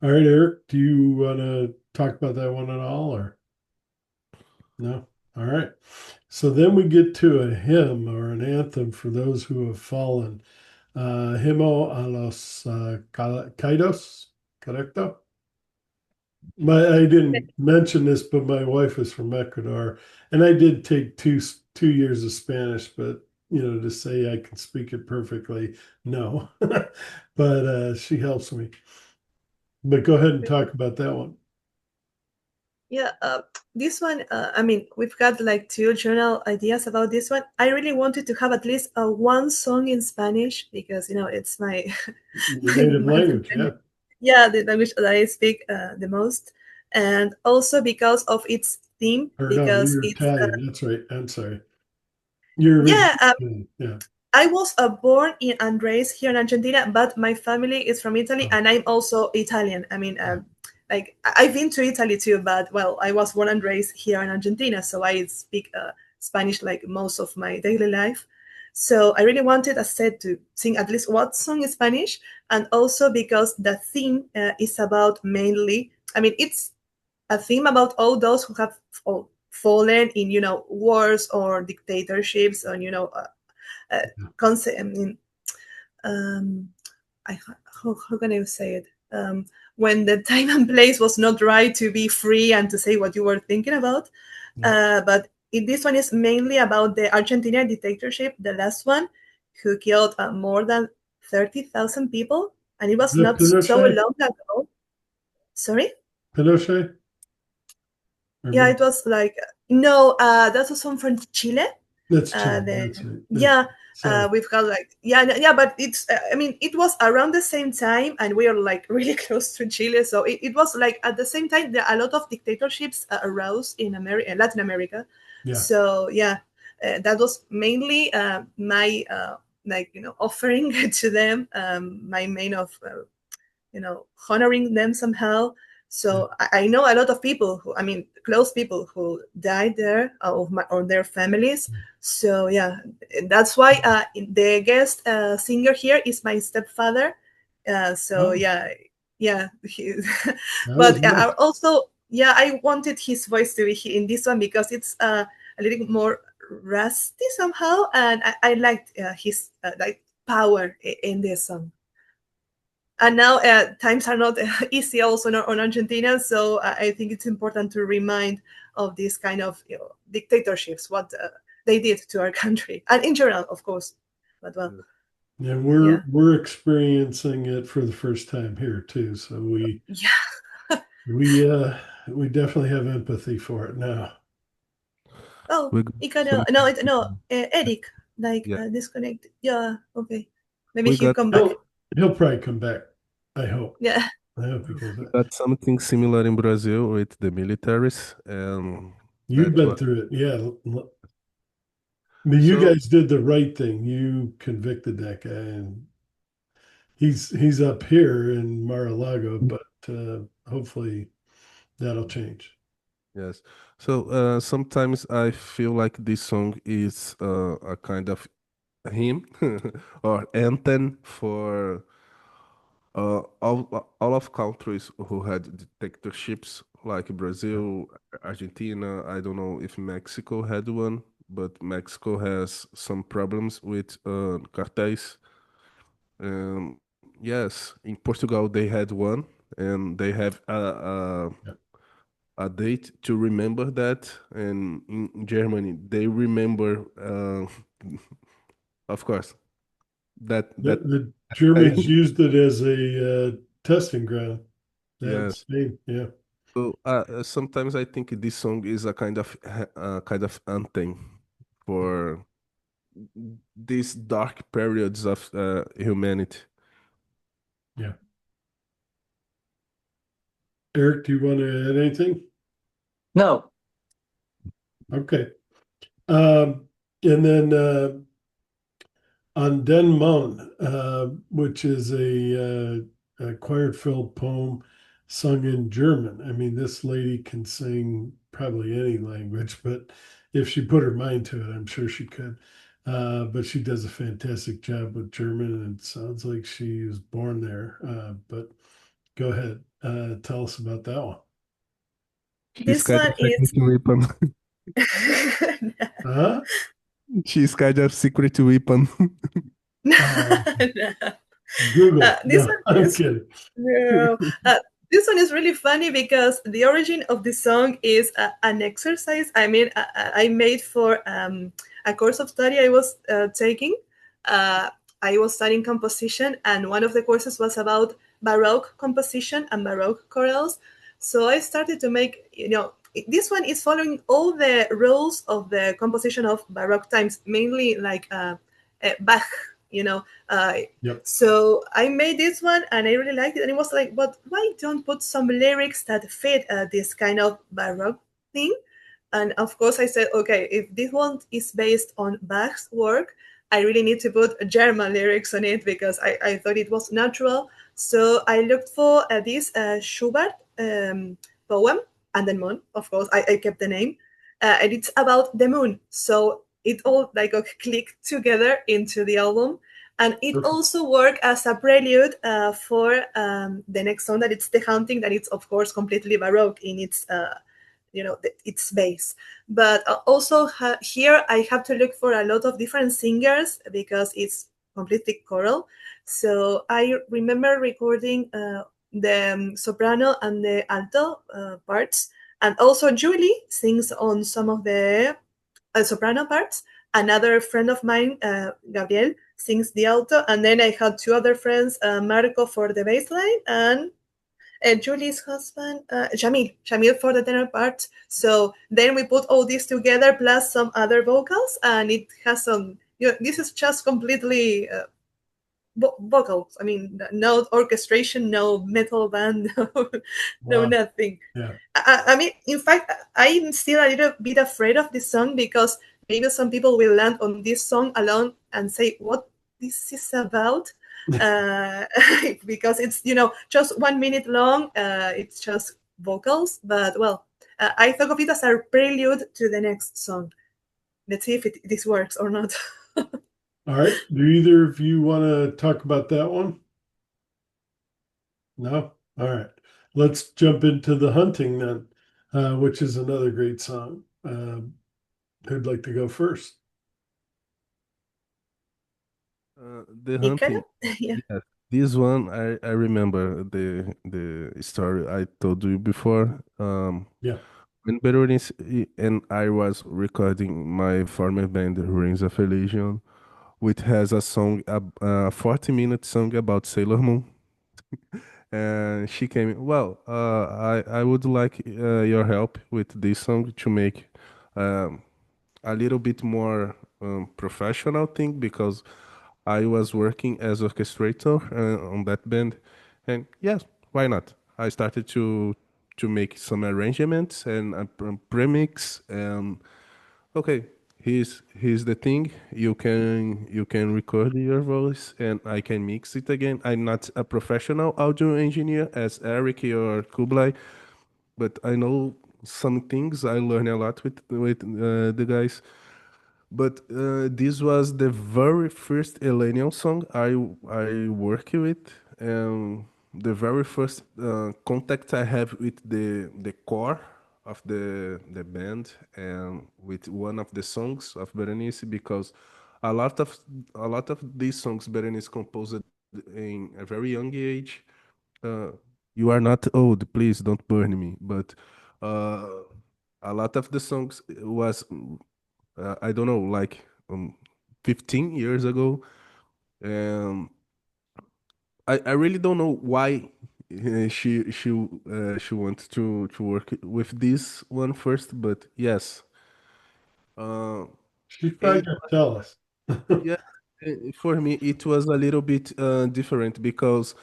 All right, Eric, do you want to talk about that one at all, or no? All right. So then we get to a hymn or an anthem for those who have fallen. Hymno a los caídos, correcto? I didn't mention this, but my wife is from Ecuador, and I did take two years of Spanish, but to say I can speak it perfectly, no. But she helps me. But go ahead and talk about that one. Yeah, this one, I mean, we've got like two general ideas about this one. I really wanted to have at least one song in Spanish because, it's my, Your native language, yeah. yeah, the language that I speak the most. And also because of its theme, Or no, because you're it's, Italian. That's right. I'm sorry. You're yeah, originally, yeah. I was born in and raised here in Argentina, but my family is from Italy, Oh, and I'm also Italian. I mean, like I've been to Italy too, but well, I was born and raised here in Argentina, so I speak Spanish like most of my daily life. So I really wanted, as I said, to sing at least one song in Spanish, and also because the theme is about mainly. I mean, it's a theme about all those who have fallen in, wars or dictatorships, or concept. I mean, um, how can I say it? When the time and place was not right to be free and to say what you were thinking about. But this one is mainly about the Argentinian dictatorship, the last one, who killed more than 30,000 people, and it was is that not so Pinochet? long ago. Sorry. Pinochet? Yeah, it was like no. That was one from Chile. That's Chile. That's right. Yeah, Sorry. we've got like yeah, but it's I mean it was around the same time, and we are like really close to Chile, so it was like at the same time there are a lot of dictatorships arose in America, Latin America. Yeah. So yeah, that was mainly my like offering to them, my main of honoring them somehow. So I know a lot of people who, I mean, close people who died there, or their families. So yeah, that's why the guest singer here is my stepfather. So Oh, yeah, that was but nice. also yeah, I wanted his voice to be in this one because it's a little more rusty somehow, and I liked his like power in this song. And now times are not easy also on Argentina, so I think it's important to remind of these kind of dictatorships, what they did to our country and in general, of course. But well, Yeah, yeah, we're experiencing it for the first time here too. So yeah. we uh we definitely have empathy for it now. Oh, We got Ikano, some, Eric, like yeah, disconnect. Yeah, okay. Maybe we he'll got come back. He'll probably come back. I hope. Yeah. I hope he comes we back. got something similar in Brazil with the militaries, and You've that been was through it, yeah. I mean, you so. guys did the right thing. You convicted that guy, and he's up here in Mar-a-Lago, but hopefully that'll change. Yes. So sometimes I feel like this song is a kind of hymn or anthem for all of countries who had dictatorships like Brazil, Argentina. I don't know if Mexico had one, but Mexico has some problems with cartels. Yes, in Portugal they had one, and they have Yeah. a date to remember that. And in Germany they remember, of course, that The day. Germans used it as a testing ground. That Yes. Spain, yeah, So sometimes I think this song is a kind of anthem for these dark periods of humanity. yeah. Eric, do you want to add anything? No, Okay. And then on Den Mon, which is a choir-filled poem sung in German. I mean, this lady can sing probably any language, but if she put her mind to it, I'm sure she could. But she does a fantastic job with German, and it sounds like she was born there. But go ahead, tell us about that one. She's This kind one of is. secret weapon. Huh? She's kind of secret weapon. Oh, No. Google. This No, one I'm is kidding. no. This one is really funny because the origin of the song is an exercise. I mean, I made for a course of study I was taking. Uh, I was studying composition, and one of the courses was about Baroque composition and Baroque chorales. So I started to make, this one is following all the rules of the composition of Baroque times, mainly like Bach, you know. Uh, Yep. so I made this one and I really liked it. And it was like, but why don't put some lyrics that fit this kind of Baroque thing? And of course, I said, okay, if this one is based on Bach's work, I really need to put German lyrics on it because I thought it was natural. So I looked for this Schubert poem, and the moon, of course, I kept the name. And it's about the moon. So it all like clicked together into the album. And it Perfect. also worked as a prelude for the next song that it's The Haunting, that it's, of course, completely Baroque in its its base. But also here I have to look for a lot of different singers because it's completely choral. So I remember recording the soprano and the alto parts, and also Julie sings on some of the soprano parts. Another friend of mine, Gabriel, sings the alto, and then I had two other friends, Marco for the bass line and Julie's husband, Jamil for the tenor part. So then we put all this together plus some other vocals, and it has some. This is just completely vocals. I mean, no orchestration, no metal band, no Wow. nothing. Yeah. I mean, in fact, I'm still a little bit afraid of this song because maybe some people will land on this song alone and say, "What this is about?" Uh, because it's just 1 minute long. It's just vocals, but well, I thought of it as a prelude to the next song. Let's see if this works or not. All right. Do either of you want to talk about that one? No? All right. Let's jump into The Hunting then, which is another great song. Who'd like to go first? The Ikara? hunting. Yeah. Yes, this one I remember the story I told you before. Yeah. when Berenice and I was recording my former band, Rings of Elenion, which has a song, a 40-minute song about Sailor Moon. And she came, well, I would like your help with this song to make um, a little bit more professional thing because I was working as orchestrator on that band, and yes, why not? I started to make some arrangements and a premix, and okay, here's the thing. You can record your voice, and I can mix it again. I'm not a professional audio engineer as Eric or Kublai, but I know some things. I learn a lot with the guys. But this was the very first Elenion song I work with, and the very first contact I have with the core of the band and with one of the songs of Berenice, because a lot of a lot of these songs Berenice composed in a very young age. Uh, you are not old, please don't burn me. But uh, a lot of the songs was I don't know, like 15 years ago. And I really don't know why she wanted to work with this one first, but yes, uh, She's probably it gonna tell us. yeah, for me it was a little bit different because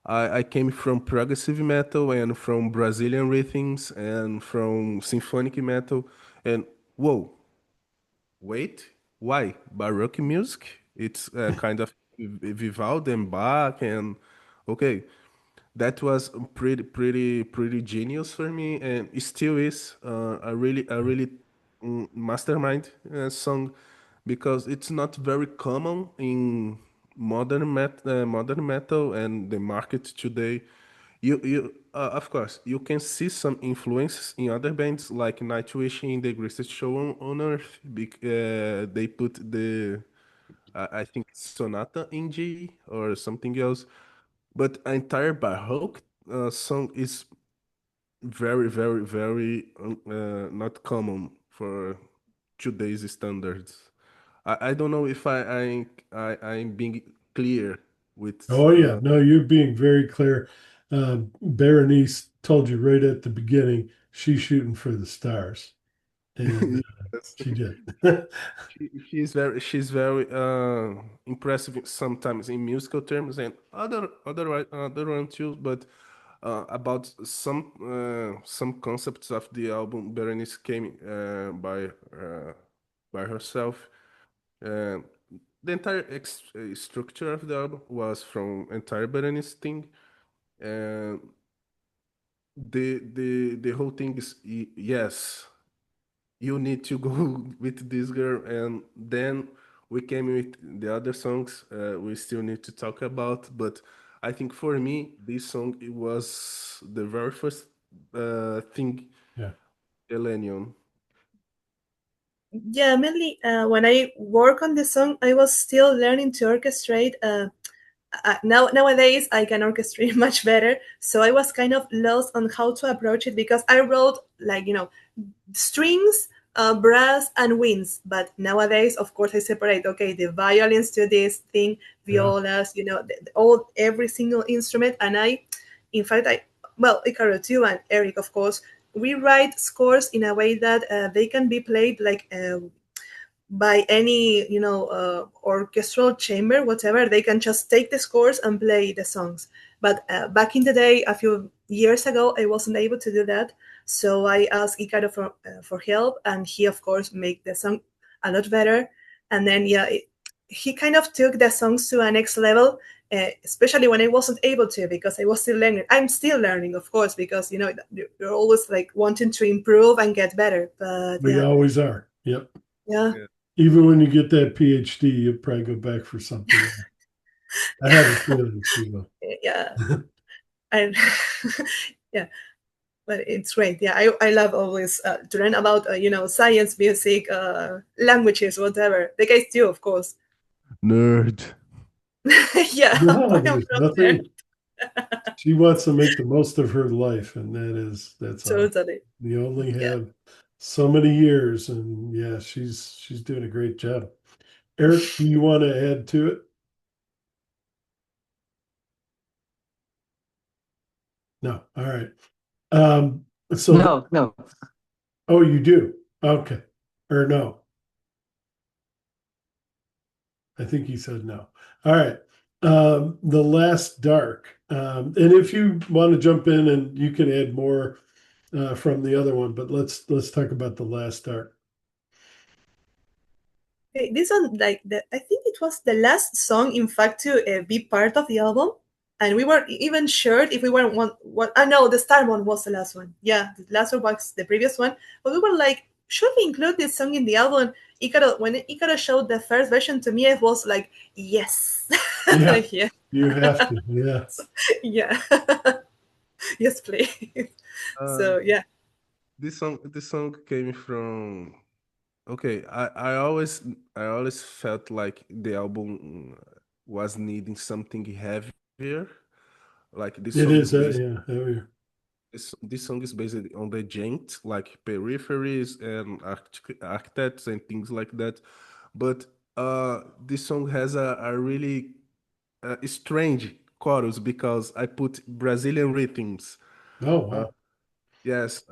I came from progressive metal and from Brazilian rhythms and from symphonic metal, and whoa, wait, why? Baroque music? It's kind of Vivaldi and Bach, and okay, that was pretty genius for me, and it still is a really mastermind song because it's not very common in modern metal and the market today. You of course you can see some influences in other bands like Nightwish in the Greatest Show on Earth. They put the I think Sonata in G or something else, but an entire Baroque song is very not common for today's standards. I don't know if I'm being clear with Oh yeah, no, you're being very clear. Berenice told you right at the beginning she's shooting for the stars, and yes. she did. She's very impressive sometimes in musical terms and other one too, but about some concepts of the album Berenice came by herself. Uh, the entire structure of the album was from entire Berenice thing, and the whole thing is yes, you need to go with this girl, and then we came with the other songs we still need to talk about, but I think for me this song it was the very first thing. Yeah. Elenion. Yeah, mainly when I work on the song, I was still learning to orchestrate. Nowadays, I can orchestrate much better. So I was kind of lost on how to approach it because I wrote like strings, brass, and winds. But nowadays, of course, I separate. Okay, the violins do this thing, Yeah. violas, all every single instrument. And in fact, Icaro too, and Eric, of course, we write scores in a way that they can be played like by any orchestral chamber, whatever. They can just take the scores and play the songs. But back in the day, a few years ago, I wasn't able to do that. So I asked Icaro for help, and he of course made the song a lot better. And then he kind of took the songs to a next level, especially when I wasn't able to, because I was still learning. I'm still learning, of course, because you're always like wanting to improve and get better. But We always are. Yep. yeah. Yeah. Even when you get that PhD, you'll probably go back for something. I have a feeling she will. Yeah. And yeah, but it's great. Yeah, I love always to learn about science, music, languages, whatever. The guys do, of course. Nerd. Yeah, No, I am there's from there. nothing. She wants to make the most of her life, and that's all. Totally. You only Yeah. have so many years, and yeah, she's doing a great job. Eric, do you want to add to it? No. All right. So No, no. oh, you do? Okay. Or no? I think he said no. All right. The Last Dark. And if you want to jump in and you can add more from the other one, but let's talk about The Last Dark. Okay, this one, like I think it was the last song, in fact, to be part of the album, and we weren't even sure if we were one. I know the Star one was the last one. Yeah, the last one was the previous one, but we were like, should we include this song in the album? When Ikara showed the first version to me, it was like, yes, Yeah, yeah, you have to. Yeah. yeah, yes, please. Uh, So yeah. this song came from. Okay, I always felt like the album was needing something heavier. Like this It song is. is based Yeah. Heavier. this song is based on the gent, like peripheries and architects and things like that. But this song has a really strange chorus because I put Brazilian rhythms. Oh Uh, wow. yes,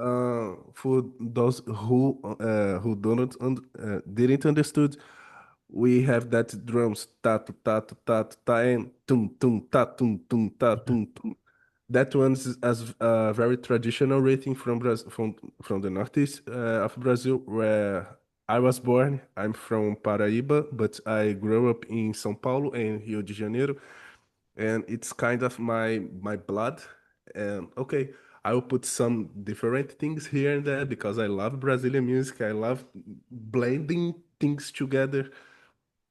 for those who don't didn't understood, we have that drums ta ta ta ta ta ta and tum tum ta tum tum ta tum tum. That one is as a very traditional rhythm from from the northeast of Brazil, where I was born. I'm from Paraíba, but I grew up in São Paulo and Rio de Janeiro, and it's kind of my blood. And okay, I will put some different things here and there because I love Brazilian music. I love blending things together.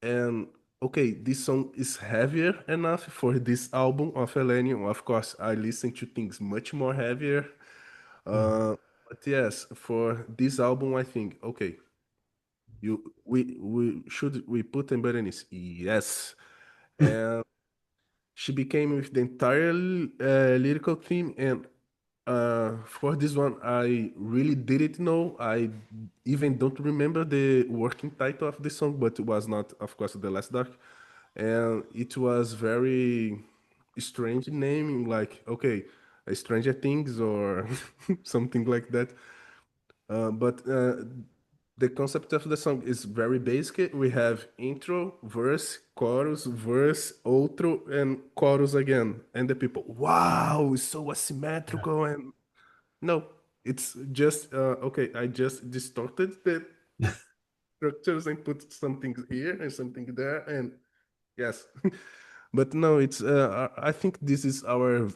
And okay, this song is heavier enough for this album of Elenion. Of course, I listen to things much more heavier. Mhm. Uh, but yes, for this album, I think okay, we put in Berenice? Yes, and she became with the entire lyrical theme. And for this one, I really didn't know. I even don't remember the working title of the song, but it was not, of course, The Last Dark. And it was very strange naming, like, okay, Stranger Things or something like that. But the concept of the song is very basic. We have intro, verse, chorus, verse, outro, and chorus again. And the people, wow, it's so Yeah. asymmetrical. And no, it's just, okay, I just distorted the structures and put something here and something there. And yes, but no, I think this is our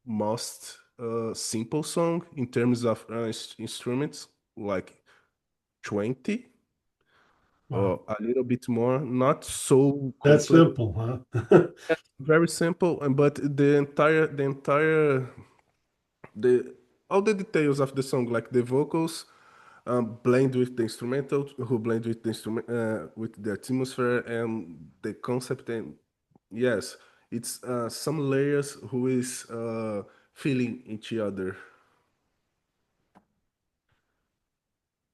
most simple song in terms of instruments, like 20 Wow. or a little bit more, not so That's complex. simple, huh? Very simple, but the all the details of the song, like the vocals, blend with the instrumental, who blend with the instrument, with the atmosphere and the concept. And yes, it's some layers who is feeling each other.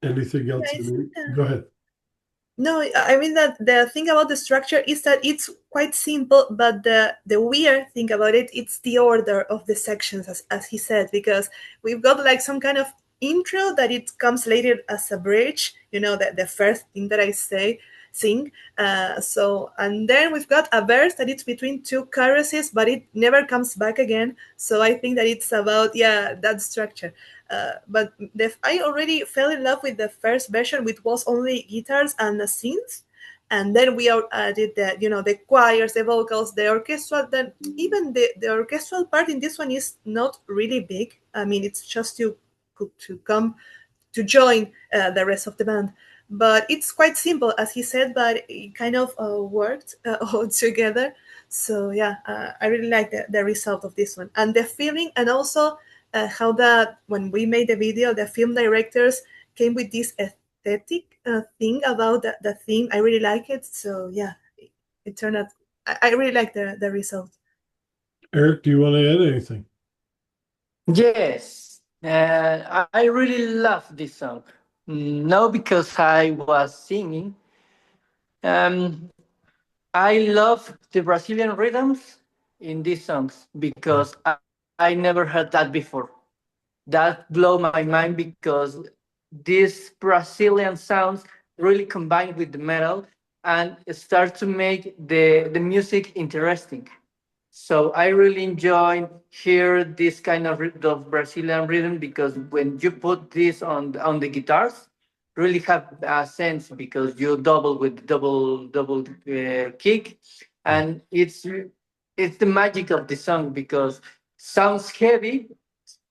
Anything Yeah, else? I think Go ahead. no, I mean that the thing about the structure is that it's quite simple, but the weird thing about it, it's the order of the sections, as he said, because we've got like some kind of intro that it comes later as a bridge, the first thing that I sing. So, and then we've got a verse that it's between two choruses, but it never comes back again. So I think that it's about, yeah, that structure. But I already fell in love with the first version, which was only guitars and a synth, and then we added the choirs, the vocals, the orchestral. Then even the orchestral part in this one is not really big. I mean, it's just to come to join the rest of the band. But it's quite simple, as he said, but it kind of worked all together. So yeah, I really like the result of this one and the feeling, and also how that when we made the video, the film directors came with this aesthetic thing about the theme. I really like it. So yeah, it turned out. I really like the result. Eric, do you want to add anything? Yes, I really love this song. Not because I was singing. Um, I love the Brazilian rhythms in these songs because I never heard that before. That blew my mind because these Brazilian sounds really combine with the metal and start to make the music interesting. So I really enjoy hear this kind of Brazilian rhythm because when you put this on the guitars, really have a sense because you double with double kick, and it's the magic of the song because sounds heavy,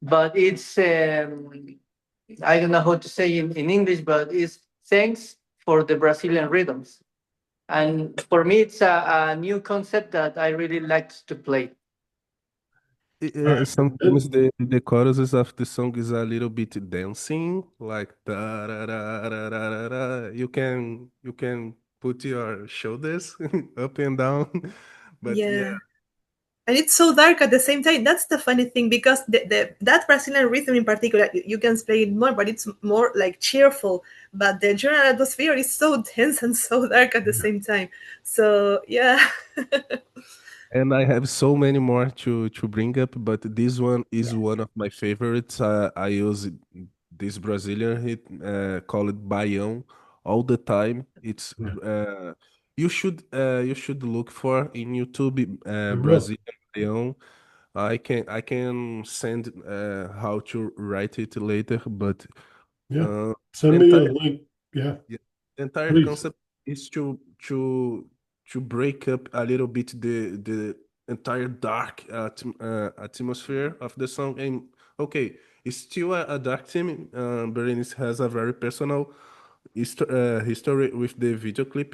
but it's I don't know how to say in English, but it's thanks for the Brazilian rhythms. And for me, it's a new concept that I really like to play. All right. Sometimes the choruses of the song is a little bit dancing, like da da da da da da da. You can put your shoulders up and down, but yeah, Yeah. And it's so dark at the same time. That's the funny thing because that Brazilian rhythm in particular, you can play it more, but it's more like cheerful. But the general atmosphere is so dense and so dark at the same time. So yeah, and I have so many more to bring up, but this one is one of my favorites. I use this Brazilian hit called Baião all the time. It's Yeah, you should look for in YouTube I will. Brazilian Baião. I can send how to write it later, but Yeah. uh, the Send me a entire link. Yeah, yeah. The entire please. concept is to break up a little bit the entire dark atmosphere of the song. And okay, it's still a dark theme. Berenice has a very personal history with the video clip.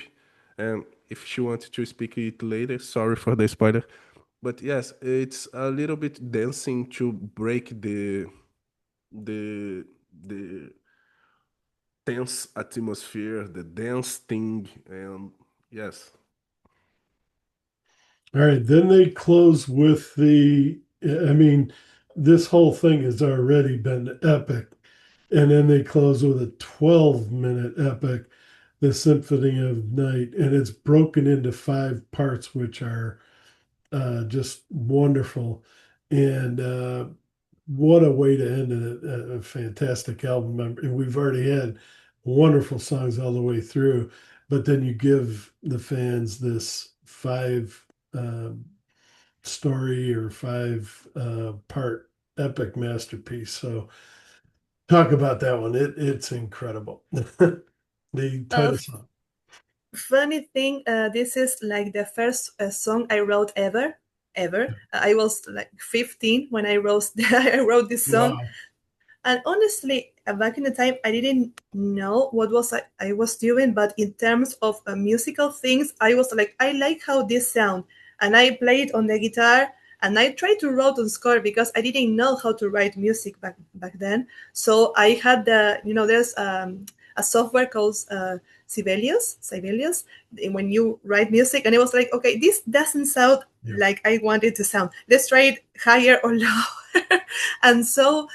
And if she wanted to speak it later, sorry for the spoiler. But yes, it's a little bit dancing to break the the tense atmosphere, the dance thing, and yes. All right. Then they close with I mean, this whole thing has already been epic. And then they close with a 12-minute epic, the Symphony of Night. And it's broken into five parts, which are just wonderful. And what a way to end a fantastic album. And we've already had wonderful songs all the way through, but then you give the fans this five story or five part epic masterpiece. So talk about that one. It's incredible. The uh, title song. funny thing, this is like the first song I wrote ever. I was like 15 when I wrote I wrote this song. Wow. And honestly, back in the time, I didn't know what was I was doing, but in terms of musical things, I was like, I like how this sound, and I played on the guitar, and I tried to write on score because I didn't know how to write music back then. So I had there's a software called Sibelius, when you write music, and it was like, okay, this doesn't sound like I want it to sound. Let's try it higher or lower, and so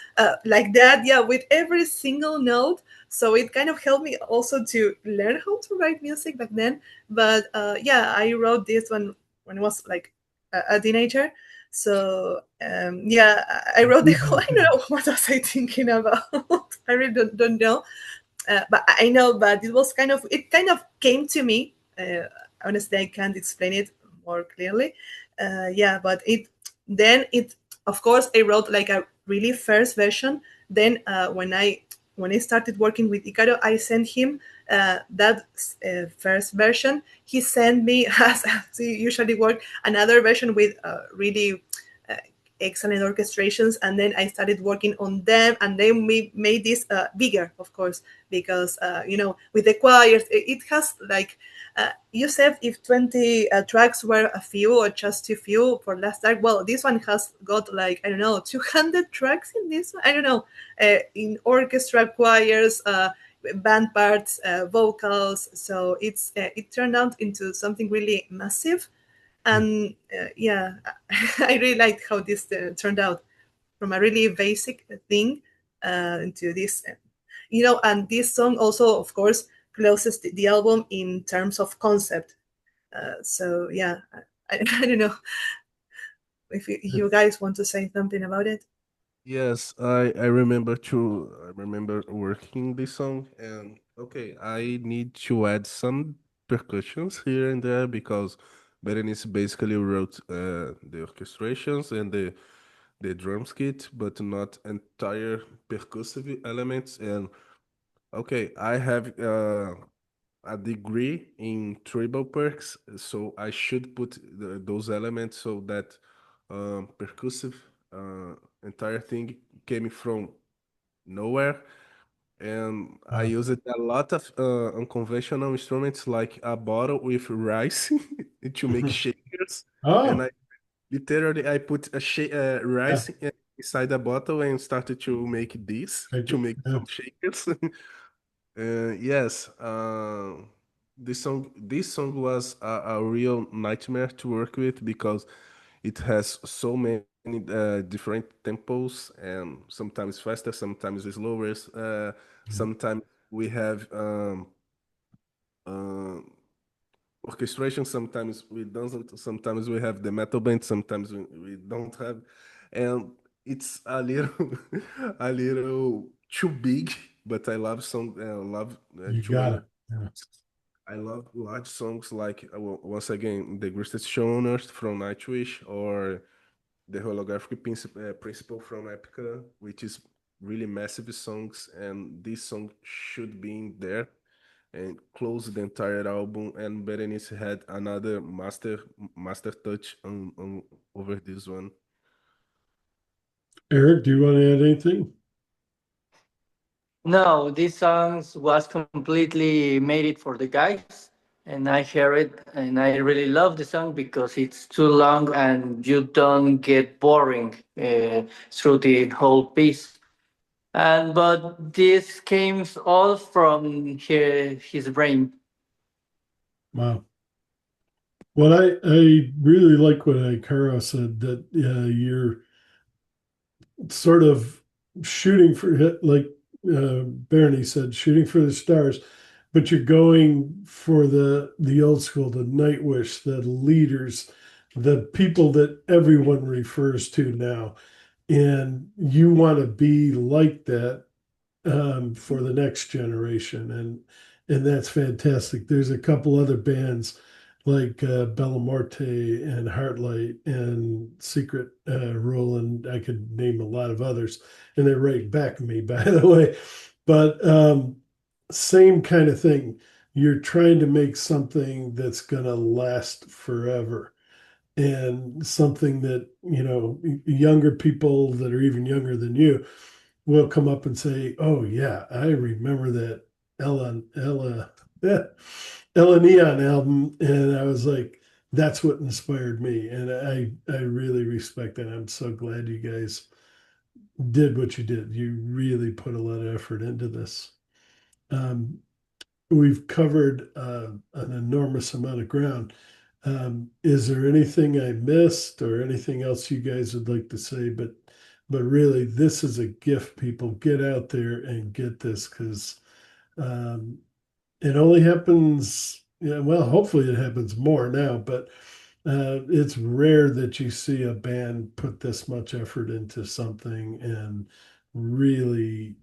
like that, yeah, with every single note. So it kind of helped me also to learn how to write music back then. But yeah, I wrote this when I was like a teenager. So yeah, I wrote the whole. I don't know what was I thinking about. I really don't know. But I know, but it kind of came to me. Honestly, I can't explain it more clearly. Yeah, but it of course I wrote like a really first version. Then when I started working with Icaro, I sent him that first version. He sent me as he usually work another version with really uh, excellent orchestrations, and then I started working on them, and then we made this bigger, of course, because with the choirs it has like you said, if 20 tracks were a few or just too few for last track, well, this one has got like, I don't know, 200 tracks in this one. I don't know, in orchestra, choirs, band parts, vocals. So it turned out into something really massive. And yeah, I really liked how this turned out from a really basic thing into this, and this song also, of course, closes the album in terms of concept. So yeah, I don't know if you guys want to say something about it. Yes, I remember working this song, and okay, I need to add some percussions here and there because Berenice basically wrote the orchestrations and the drum kit, but not entire percussive elements. And okay, I have a degree in treble perks, so I should put those elements so that percussive entire thing came from nowhere. And I Wow. used a lot of unconventional instruments like a bottle with rice to make shakers. And Oh, I literally I put yeah. rice inside a bottle and started to make this Take to it. make Yeah. some shakers. Yes, this song was a real nightmare to work with because it has so many different tempos and sometimes faster, sometimes slower. Sometimes we have uh, orchestration, sometimes we don't, sometimes we have the metal band, sometimes we don't have, and it's a little a little too big. But I love love You to got work. it. Yeah. I love large songs like once again the Greatest Show on Earth from Nightwish or the holographic principle from Epica, which is really massive songs, and this song should be in there and close the entire album. And Berenice had another master touch on over this one. Eric, do you want to add anything? No, this song was completely made it for the guys, and I hear it, and I really love the song because it's too long and you don't get boring through the whole piece. And but this came all from his brain. Wow. Well, I really like what Ikaro said that you're sort of shooting for like Bernie said, shooting for the stars, but you're going for the old school, the Nightwish, the leaders, the people that everyone refers to now, and you want to be like that for the next generation, and that's fantastic. There's a couple other bands like Bella Morte and Heartlight and Secret Rule, and I could name a lot of others, and they're right back of me, by the way. But same kind of thing. You're trying to make something that's going to last forever and something that, younger people that are even younger than you will come up and say, "Oh yeah, I remember that Ella Elenion album," and I was like, "That's what inspired me," and I really respect that. I'm so glad you guys did what you did. You really put a lot of effort into this. Um, we've covered an enormous amount of ground. Is there anything I missed or anything else you guys would like to say? But really, this is a gift. People get out there and get this because um, it only happens. Yeah, well, hopefully it happens more now, but it's rare that you see a band put this much effort into something and really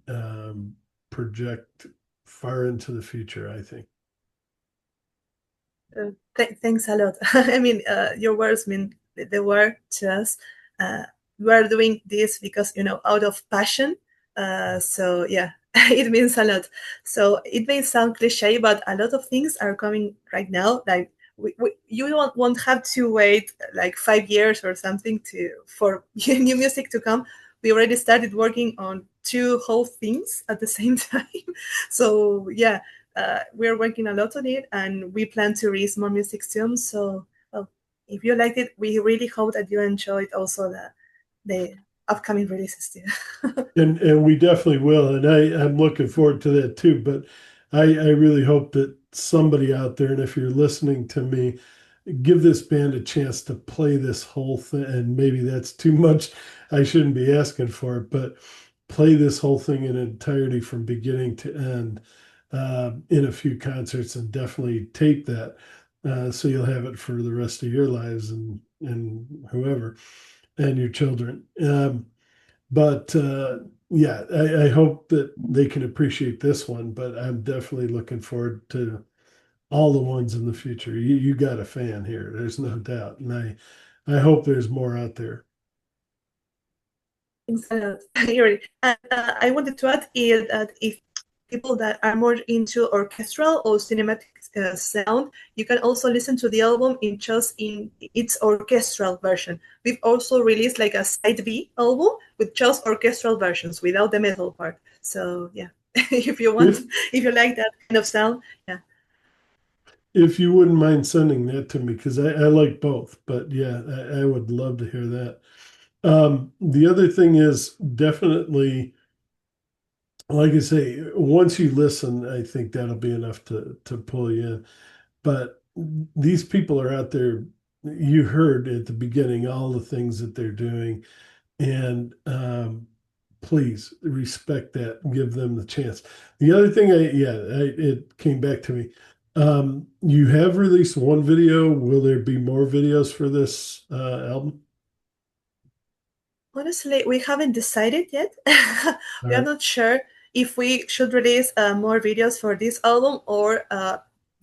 project far into the future, I think. Thanks a lot. I mean, your words mean the word to us. We are doing this because, out of passion. So yeah, it means a lot. So it may sound cliche, but a lot of things are coming right now. Like you won't have to wait like 5 years or something for new music to come. We already started working on two whole things at the same time. So yeah, we're working a lot on it, and we plan to release more music soon. So, well, if you liked it, we really hope that you enjoyed also the upcoming releases too. And we definitely will. And I'm looking forward to that too. But I really hope that somebody out there, and if you're listening to me, give this band a chance to play this whole thing. And maybe that's too much. I shouldn't be asking for it, but play this whole thing in entirety from beginning to end in a few concerts, and definitely tape that so you'll have it for the rest of your lives and whoever and your children. But yeah, I hope that they can appreciate this one. But I'm definitely looking forward to all the ones in the future. You got a fan here. There's no doubt, and I hope there's more out there. And I wanted to add is that if people that are more into orchestral or cinematic sound, you can also listen to the album in its orchestral version. We've also released like a side B album with just orchestral versions without the metal part. So yeah, if you like that kind of sound, yeah. If you wouldn't mind sending that to me, because I like both. But yeah, I would love to hear that. The other thing is definitely, like I say, once you listen, I think that'll be enough to pull you in. But these people are out there. You heard at the beginning all the things that they're doing, and please respect that. Give them the chance. The other thing, it came back to me. You have released one video. Will there be more videos for this album? Honestly, we haven't decided yet. All We are right. not sure if we should release more videos for this album or,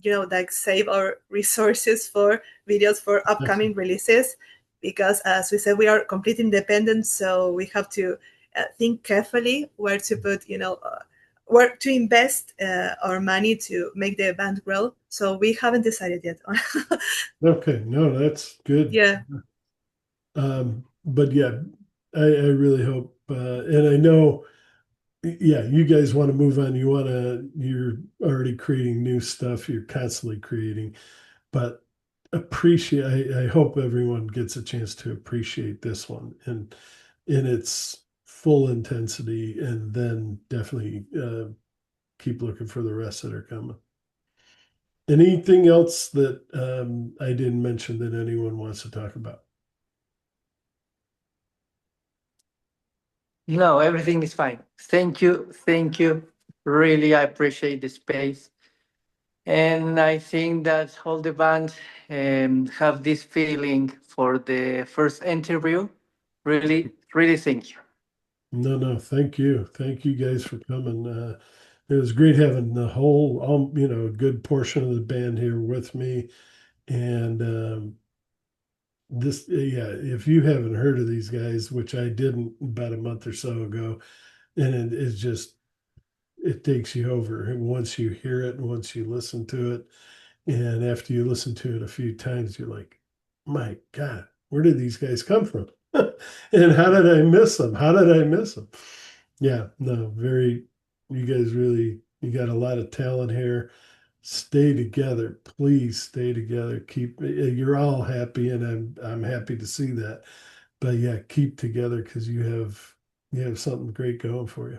like save our resources for videos for upcoming Excellent. releases. Because as we said, we are completely independent, so we have to think carefully where to put, where to invest our money to make the band grow. So we haven't decided yet. Okay, no, that's good. Yeah. But yeah, I really hope, and I know, yeah, you guys want to move on. You're already creating new stuff. You're constantly creating, but I hope everyone gets a chance to appreciate this one and in its full intensity, and then definitely keep looking for the rest that are coming. Anything else that I didn't mention that anyone wants to talk about? No, everything is fine. Thank you. Thank you. Really, I appreciate the space. And I think that all the band have this feeling for the first interview. Really, really thank you. No, no, thank you. Thank you guys for coming. It was great having the whole, a good portion of the band here with me. And yeah, if you haven't heard of these guys, which I didn't about a month or so ago, and it's just, it takes you over. And once you hear it, and once you listen to it, and after you listen to it a few times, you're like, my God, where did these guys come from? And how did I miss them? How did I miss them? Yeah, no, you guys really, you got a lot of talent here. Stay together. Please stay together. You're all happy, and I'm happy to see that. But yeah, keep together because you have something great going for you.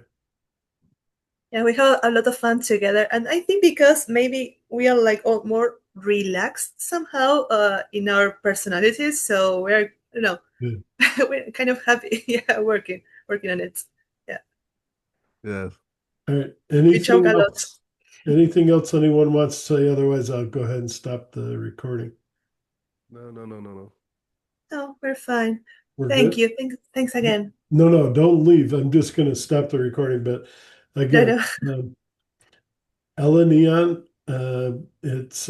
Yeah, we have a lot of fun together, and I think because maybe we are like all more relaxed somehow in our personalities, so we're Good. we're kind of happy, yeah, working on it. Yeah, Yes. All right. we joke a lot. Anything else anyone wants to say? Otherwise, I'll go ahead and stop the recording. No, no, no, no, no. No, we're fine. We're Thank good. you. Thanks again. No, no, don't leave. I'm just going to stop the recording. But No, again, no. Elenion, it's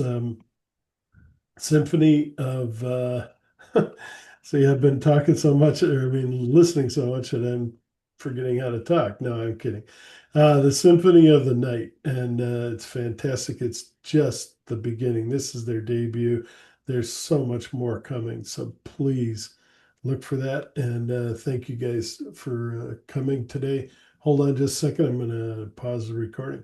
Symphony of. See, I've been talking so much, or I mean, listening so much that I'm forgetting how to talk. No, I'm kidding. The Symphony of the Night, and it's fantastic. It's just the beginning. This is their debut. There's so much more coming. So please look for that. And thank you guys for coming today. Hold on just a second. I'm going to pause the recording.